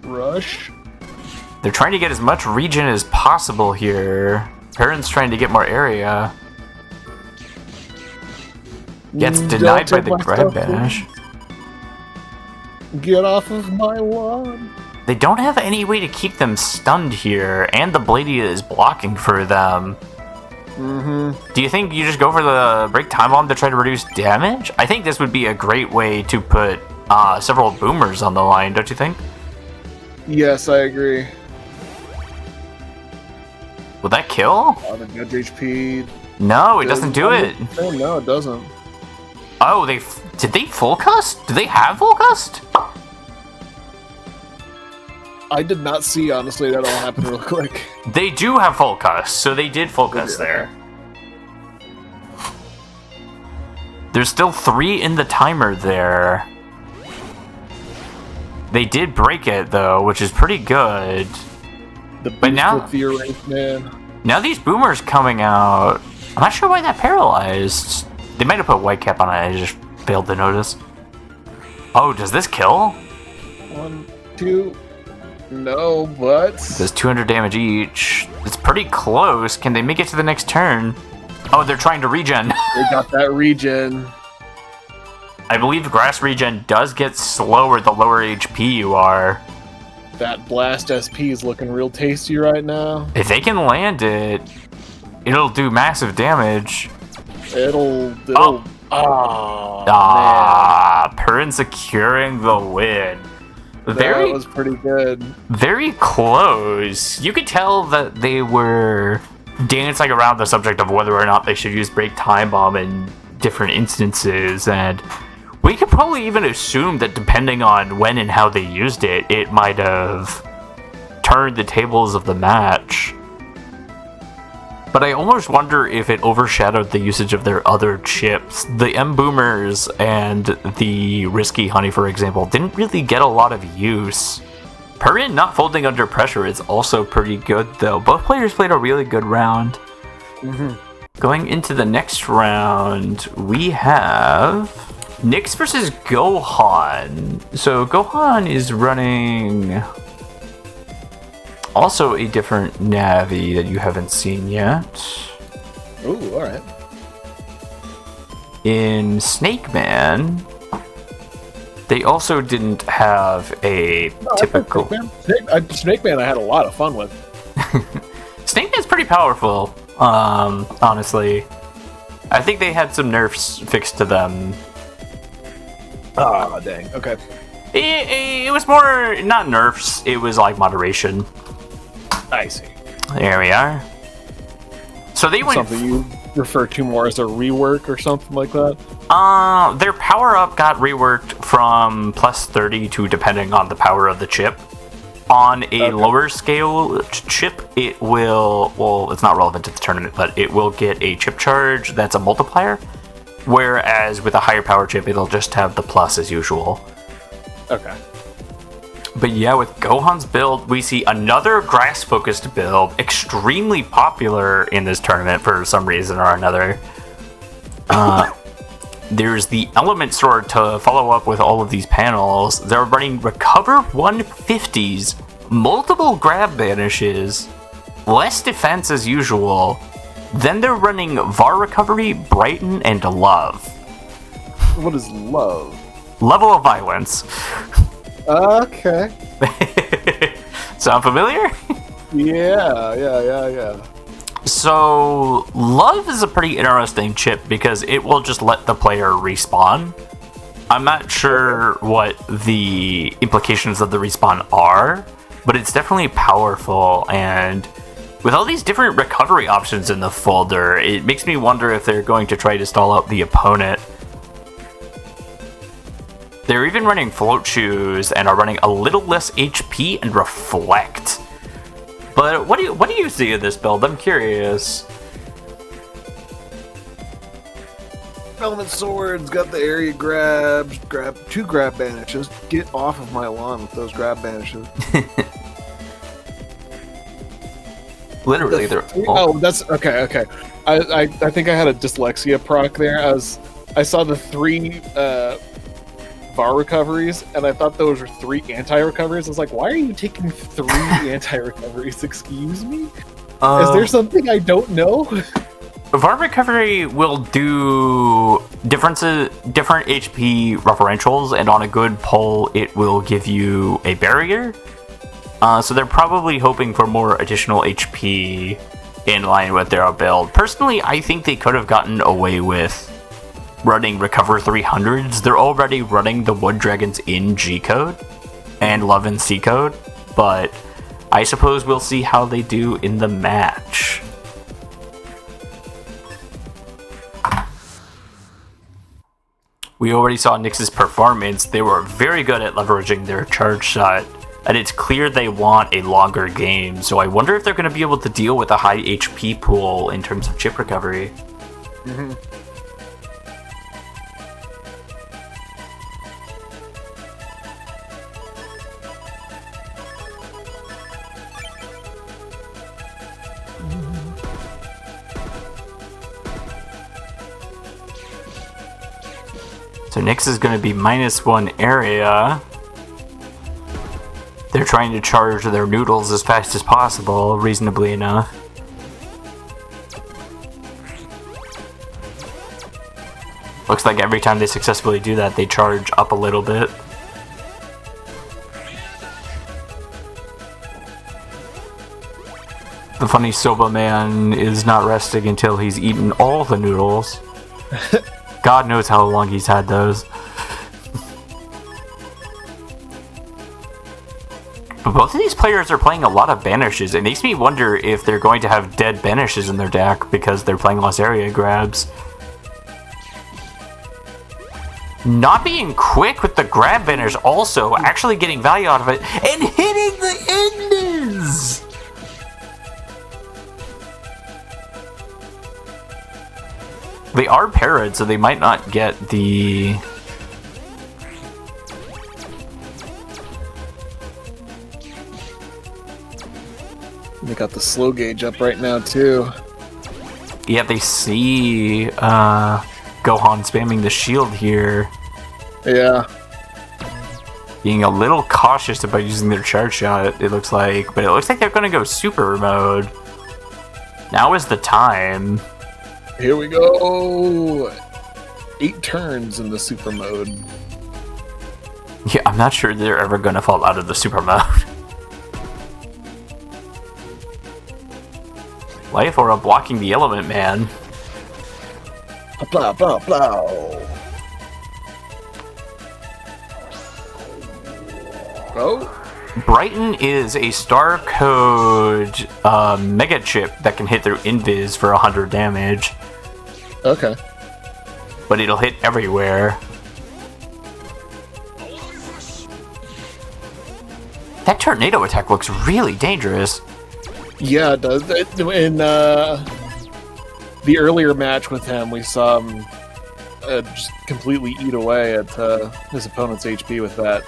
Rush. They're trying to get as much regen as possible here. Perrin's trying to get more area. Gets denied by the grab bash. Get off of my lawn. They don't have any way to keep them stunned here, and the Bladia is blocking for them. Do you think you just go for the break time bomb to try to reduce damage? I think this would be a great way to put several boomers on the line, don't you think? Yes, I agree. Will that kill? The judge HP. No, it doesn't do it. Oh, no, it doesn't. Oh, did they full cust? Do they have full cust? I did not see, honestly, that all happen real quick. They do have full cust, so they did full cust there. There's still 3 in the timer there. They did break it though, which is pretty good. But now, now these boomers coming out. I'm not sure why that paralyzed. They might have put white cap on it. I just failed to notice. Oh, does this kill? 1, 2. No, but... Does 200 damage each. It's pretty close. Can they make it to the next turn? Oh, they're trying to regen. They got that regen. I believe grass regen does get slower the lower HP you are. That blast SP is looking real tasty right now. If they can land it, it'll do massive damage. It'll Purin securing the win. That was pretty good. Very close. You could tell that they were dancing around the subject of whether or not they should use break time bomb in different instances, and we could probably even assume that depending on when and how they used it, it might have turned the tables of the match. But I almost wonder if it overshadowed the usage of their other chips. The M-Boomers and the Risky Honey, for example, didn't really get a lot of use. Purin not folding under pressure is also pretty good, though. Both players played a really good round. Going into the next round, we have Nyx versus Gohan. So Gohan is running also a different Navi that you haven't seen yet. Ooh, alright. in Snake Man, they also didn't have a typical... Snake Man I had a lot of fun with. Snake Man's pretty powerful, honestly. I think they had some nerfs fixed to them. Ah, dang. Okay. It was more, not nerfs, it was like moderation. I see. There we are. So they went... Something you refer to more as a rework or something like that? Their power-up got reworked from plus 30 to depending on the power of the chip. On a lower scale chip, it will... Well, it's not relevant to the tournament, but it will get a chip charge that's a multiplier. Whereas with a higher power chip, it'll just have the plus as usual. Okay. But yeah, with Gohan's build, we see another grass-focused build, extremely popular in this tournament for some reason or another. There's the Element Sword to follow up with all of these panels. They're running Recover 150s, multiple grab banishes, less defense as usual. Then they're running VAR Recovery, Brighten, and Love. What is love? Level of violence. Okay. Sound familiar? Yeah. So, Love is a pretty interesting chip because it will just let the player respawn. I'm not sure what the implications of the respawn are, but it's definitely powerful, and with all these different recovery options in the folder, it makes me wonder if they're going to try to stall out the opponent. They're even running Float Shoes and are running a little less HP and Reflect. But what do you see of this build? I'm curious. Element Sword's got the area grabs, two grab banishes. Get off of my lawn with those grab banishes. Literally, they're... that's... Okay. I think I had a dyslexia proc there. I saw the 3... VAR recoveries, and I thought those were 3 anti-recoveries. I was like, why are you taking 3 anti-recoveries? Excuse me? Is there something I don't know? VAR recovery will do different HP referentials, and on a good pull, it will give you a barrier. So they're probably hoping for more additional HP in line with their build. Personally, I think they could have gotten away with running Recover 300s. They're already running the Wood Dragons in G-code and Love in C-code, but I suppose we'll see how they do in the match. We already saw Nyx's performance. They were very good at leveraging their charge shot, and it's clear they want a longer game, so I wonder if they're going to be able to deal with a high HP pool in terms of chip recovery. Mm-hmm. So Nyx is going to be -1 area. They're trying to charge their noodles as fast as possible, reasonably enough. Looks like every time they successfully do that, they charge up a little bit. The funny Soba Man is not resting until he's eaten all the noodles. God knows how long he's had those. But both of these players are playing a lot of banishes. It makes me wonder if they're going to have dead banishes in their deck because they're playing less area grabs. Not being quick with the grab banish, also actually getting value out of it and hitting the enders. They are parrots, so they might not get the... They got the slow gauge up right now, too. Yeah, they see Gohan spamming the shield here. Yeah. Being a little cautious about using their charge shot, it looks like. But it looks like they're going to go super mode. Now is the time. Here we go. 8 turns in the super mode. Yeah, I'm not sure they're ever going to fall out of the super mode. Life or a blocking the element, man. Blah, blah, blah. Oh? Brighton is a star code mega chip that can hit through invis for 100 damage. Okay. But it'll hit everywhere. That tornado attack looks really dangerous. Yeah, it does. In the earlier match with him, we saw him just completely eat away at his opponent's HP with that.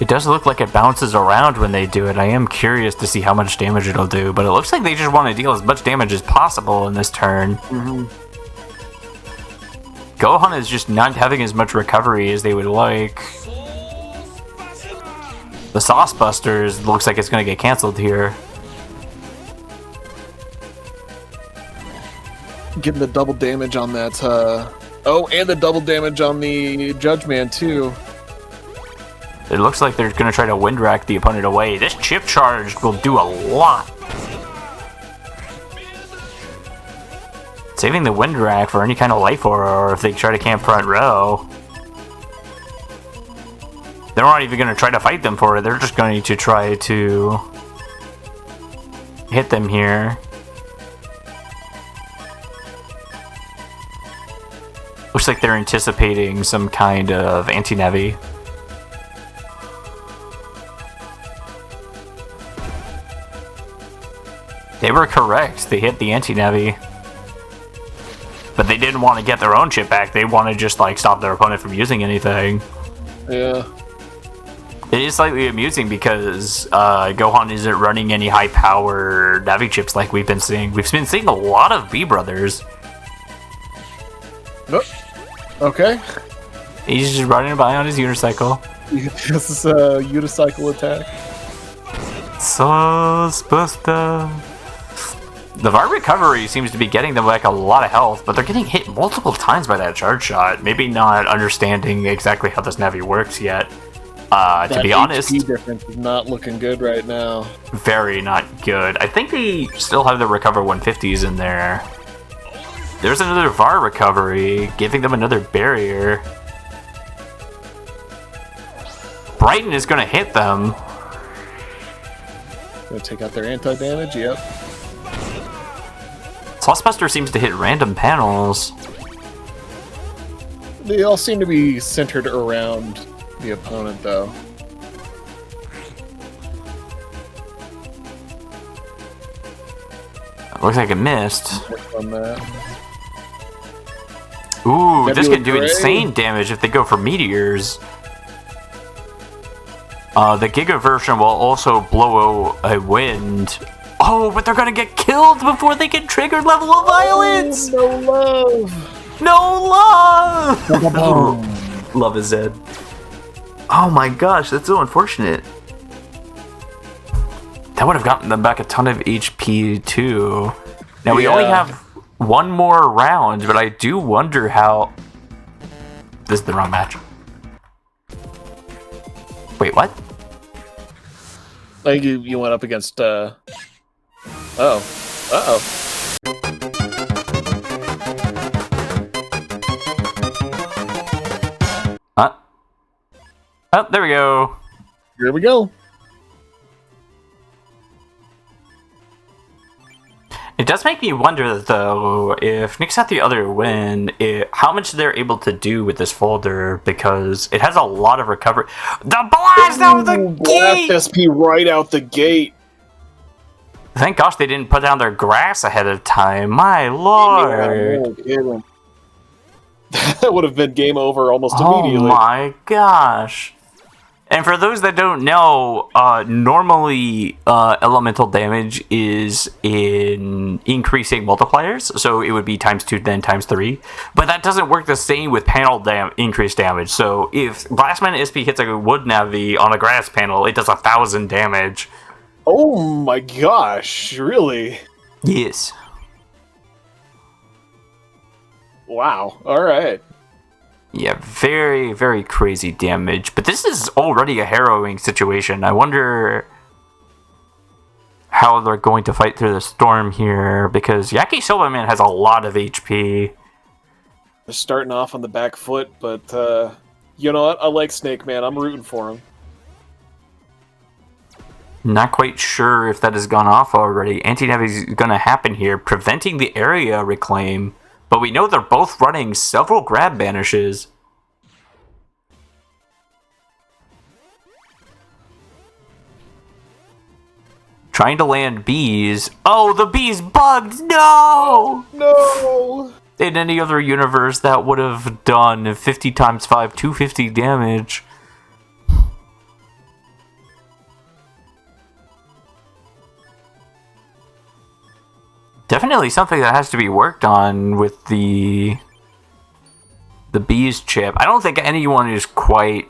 It does look like it bounces around when they do it. I am curious to see how much damage it'll do, but it looks like they just want to deal as much damage as possible in this turn. Mm-hmm. Gohan is just not having as much recovery as they would like. The Sauce Busters looks like it's going to get cancelled here. Getting the double damage on that. Oh, and the double damage on the Judge Man, too. It looks like they're going to try to wind rack the opponent away. This chip charge will do a lot. Saving the wind rack for any kind of life or if they try to camp front row. They're not even going to try to fight them for it. They're just going to try to hit them here. Looks like they're anticipating some kind of anti-Navi. They were correct. They hit the anti-Navi. But they didn't want to get their own chip back. They want to just like stop their opponent from using anything. Yeah. It is slightly amusing because Gohan isn't running any high-power Navi chips like we've been seeing. We've been seeing a lot of B Brothers. Nope. Okay. He's just running by on his unicycle. This is a unicycle attack. Sauce Buster. The VAR recovery seems to be getting them like a lot of health, but they're getting hit multiple times by that charge shot. Maybe not understanding exactly how this Navi works yet. To be honest, HP difference is not looking good right now. Very not good. I think they still have the recover 150s in there. There's another VAR recovery, giving them another barrier. Brighton is going to hit them. Gonna take out their anti-damage, yep. Saucebuster seems to hit random panels. They all seem to be centered around the opponent, though. Looks like it missed. On that. Ooh, this could do Gray. insane damage if they go for meteors. The Giga version will also blow a wind. Oh, but they're gonna get killed before they can trigger level of violence! Oh, no love! No love! Love is dead. Oh my gosh, that's so unfortunate. That would have gotten them back a ton of HP too. Now we only have one more round, but I do wonder how... This is the wrong match. Wait, what? I think you went up against, Oh. Uh-oh. Huh? Oh, there we go. Here we go. It does make me wonder, though, if Nick's at the other win, how much they're able to do with this folder, because it has a lot of recovery. The blast out of the gate! Blast SP right out the gate. Thank gosh they didn't put down their grass ahead of time. My lord. Yeah, that would have been game over almost immediately. Oh my gosh. And for those that don't know, normally elemental damage is in increasing multipliers, so it would be ×2 then ×3. But that doesn't work the same with panel increased damage. So if Blastman SP hits a wood Navi on a grass panel, it does 1,000 damage. Oh my gosh, really? Yes. Wow. All right. Yeah, very, very crazy damage. But this is already a harrowing situation. I wonder how they're going to fight through the storm here, because Yakisoba Man has a lot of HP. They're starting off on the back foot, but you know what? I like Snake Man. I'm rooting for him. Not quite sure if that has gone off already. Anti-Navi is going to happen here, preventing the area reclaim. But we know they're both running several grab banishes. Trying to land bees. Oh, the bees bugged! No! No! In any other universe, that would have done 50 times 5, 250 damage. Definitely something that has to be worked on with the bees chip. I don't think anyone is quite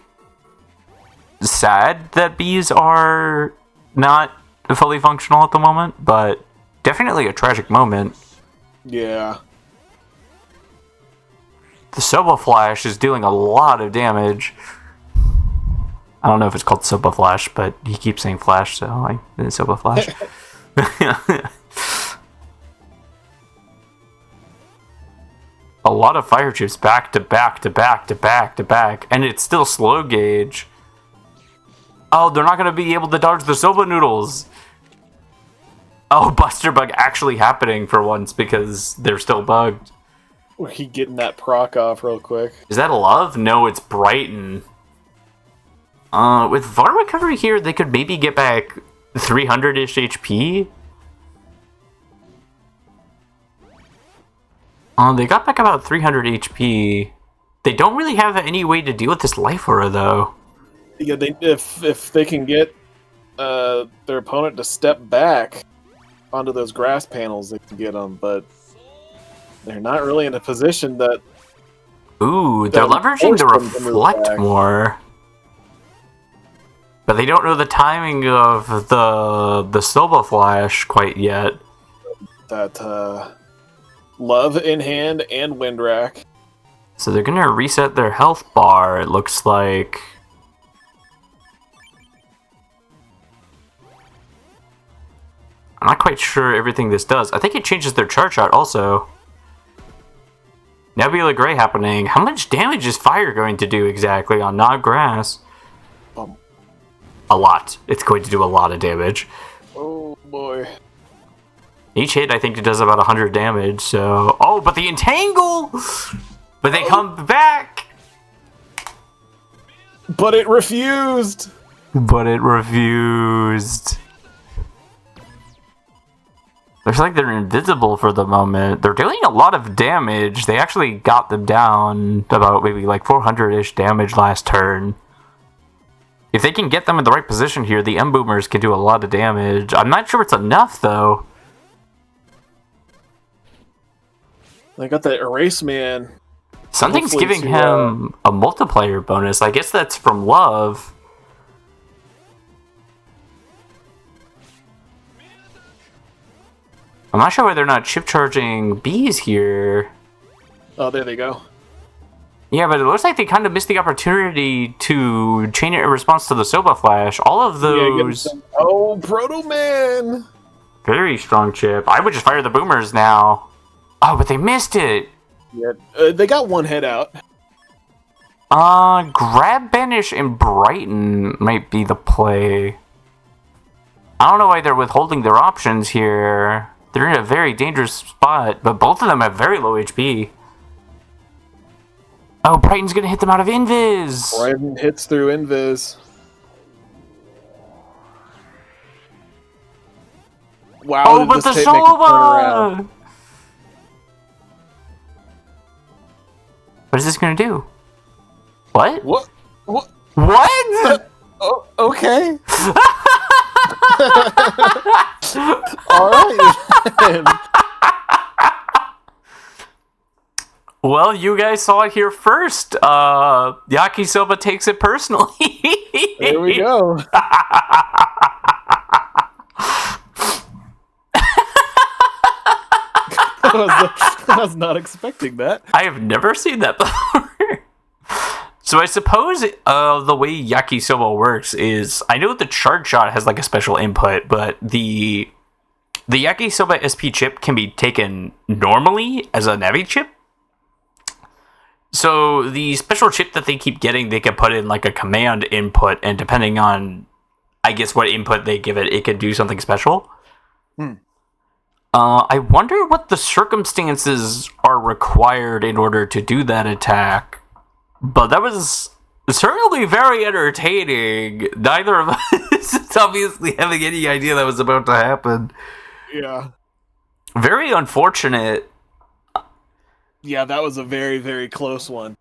sad that bees are not fully functional at the moment, but definitely a tragic moment. Yeah. The Soba Flash is doing a lot of damage. I don't know if it's called Soba Flash, but he keeps saying Flash, so I Soba Flash. A lot of fire chips back to back to back to back to back, and it's still slow gauge. Oh, they're not going to be able to dodge the soba noodles. Oh, Buster Bug actually happening for once because they're still bugged. Were he getting that proc off real quick? Is that Love? No, it's Brighton. With VAR recovery here, they could maybe get back 300-ish HP. They got back about 300 HP. They don't really have any way to deal with this Life Aura, though. Yeah, if they can get their opponent to step back onto those grass panels, they can get them, but they're not really in a position that... Ooh, they're leveraging the Reflect more. But they don't know the timing of the Soba Flash quite yet. That, Love in hand and Wind Rack. So they're gonna reset their health bar, it looks like. I'm not quite sure everything this does. I think it changes their charge out also. Nebula Gray happening. How much damage is fire going to do exactly on not grass? A lot. It's going to do a lot of damage. Oh boy. Each hit, I think it does about 100 damage, so... Oh, but the Entangle! But they come back! But it refused! But it refused. Looks like they're invisible for the moment. They're dealing a lot of damage. They actually got them down to about maybe like 400-ish damage last turn. If they can get them in the right position here, the M-Boomers can do a lot of damage. I'm not sure it's enough, though. They got that Erase Man. Something's Hopefully giving him a multiplier bonus. I guess that's from Love. I'm not sure why they're not chip charging bees here. Oh, there they go. Yeah, but it looks like they kind of missed the opportunity to chain it in response to the Soba Flash. All of those... Oh, Proto Man! Very strong chip. I would just fire the boomers now. Oh, but they missed it! Yeah, they got one head out. Grab Banish and Brighton might be the play. I don't know why they're withholding their options here. They're in a very dangerous spot, but both of them have very low HP. Oh, Brighton's gonna hit them out of Invis! Brighton hits through Invis. Wow, oh, but the Soba! What is this gonna do? What? What? What? What? Oh, okay. Alright. Well, you guys saw it here first. Yakisoba takes it personally. There we go. I was not expecting that. I have never seen that before. So I suppose the way yakisoba works is, I know the chart shot has like a special input, but the yakisoba SP chip can be taken normally as a Navi chip. So the special chip that they keep getting, they can put in like a command input, and depending on, I guess, what input they give it, it can do something special. I wonder what the circumstances are required in order to do that attack. But that was certainly very entertaining. Neither of us obviously having any idea that was about to happen. Yeah. Very unfortunate. Yeah, that was a very, very close one.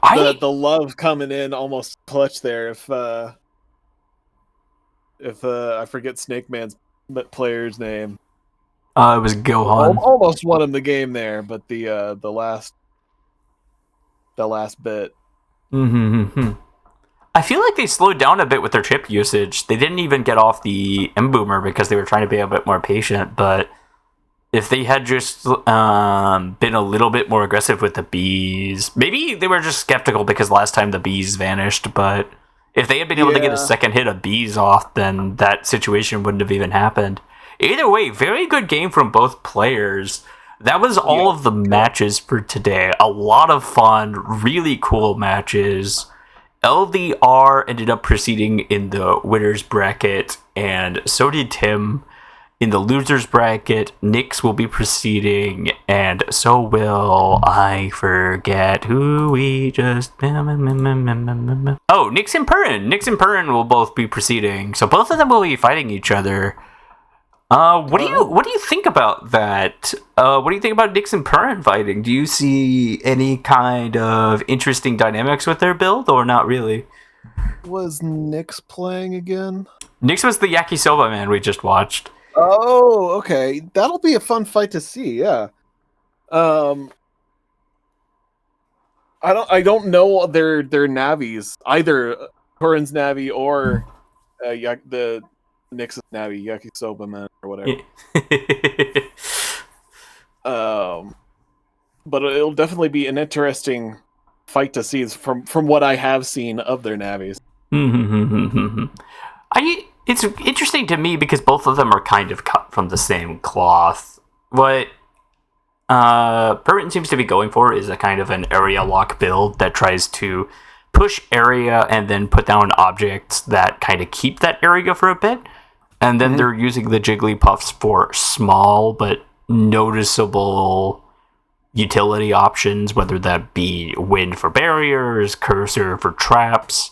The love coming in almost clutch there. If I forget Snake Man's player's name. It was Gohan. Almost won him the game there, but the last bit. I feel like they slowed down a bit with their chip usage. They didn't even get off the M-Boomer because they were trying to be a bit more patient, but if they had just been a little bit more aggressive with the bees, maybe they were just skeptical because last time the bees vanished, but if they had been able to get a second hit of bees off, then that situation wouldn't have even happened. Either way, very good game from both players. That was all of the matches for today. A lot of fun, really cool matches. LDR ended up proceeding in the winner's bracket, and so did Tim in the loser's bracket. Nyx will be proceeding, and so will, I forget who we just... Oh, Nyx and Purin. Nyx and Purin will both be proceeding, so both of them will be fighting each other. What do you think about that? What do you think about Nyx and Purin fighting? Do you see any kind of interesting dynamics with their build, or not really? Was Nyx playing again? Nyx was the Yakisoba man we just watched. Oh, okay. That'll be a fun fight to see. Yeah. I don't know their navis, either Purin's navi or the Nyx's navi, Yakisoba man or whatever. But it'll definitely be an interesting fight to see from what I have seen of their navis. It's interesting to me because both of them are kind of cut from the same cloth. What Purin seems to be going for is a kind of an area lock build that tries to push area and then put down objects that kind of keep that area for a bit. And then they're using the Jigglypuffs for small but noticeable utility options, whether that be wind for barriers, cursor for traps,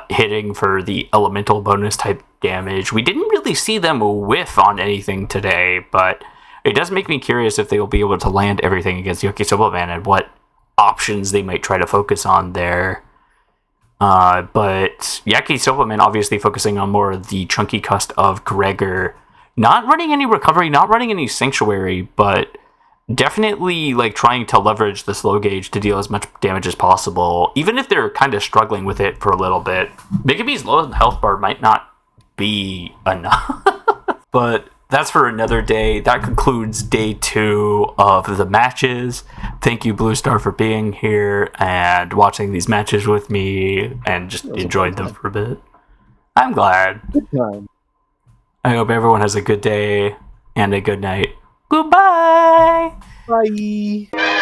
hitting for the elemental bonus type damage. We didn't really see them whiff on anything today, but it does make me curious if they will be able to land everything against Yakisoba Man and what options they might try to focus on there. But Yakisoba Man obviously focusing on more of the chunky cust of Gregor. Not running any recovery, not running any sanctuary, but definitely like trying to leverage the slow gauge to deal as much damage as possible, even if they're kind of struggling with it for a little bit. Megabee's low health bar might not be enough. But that's for another day. That concludes day 2 of the matches. Thank you, Bluestar, for being here and watching these matches with me and just enjoying them for a bit. I'm glad. Good time. I hope everyone has a good day and a good night. Goodbye! Bye!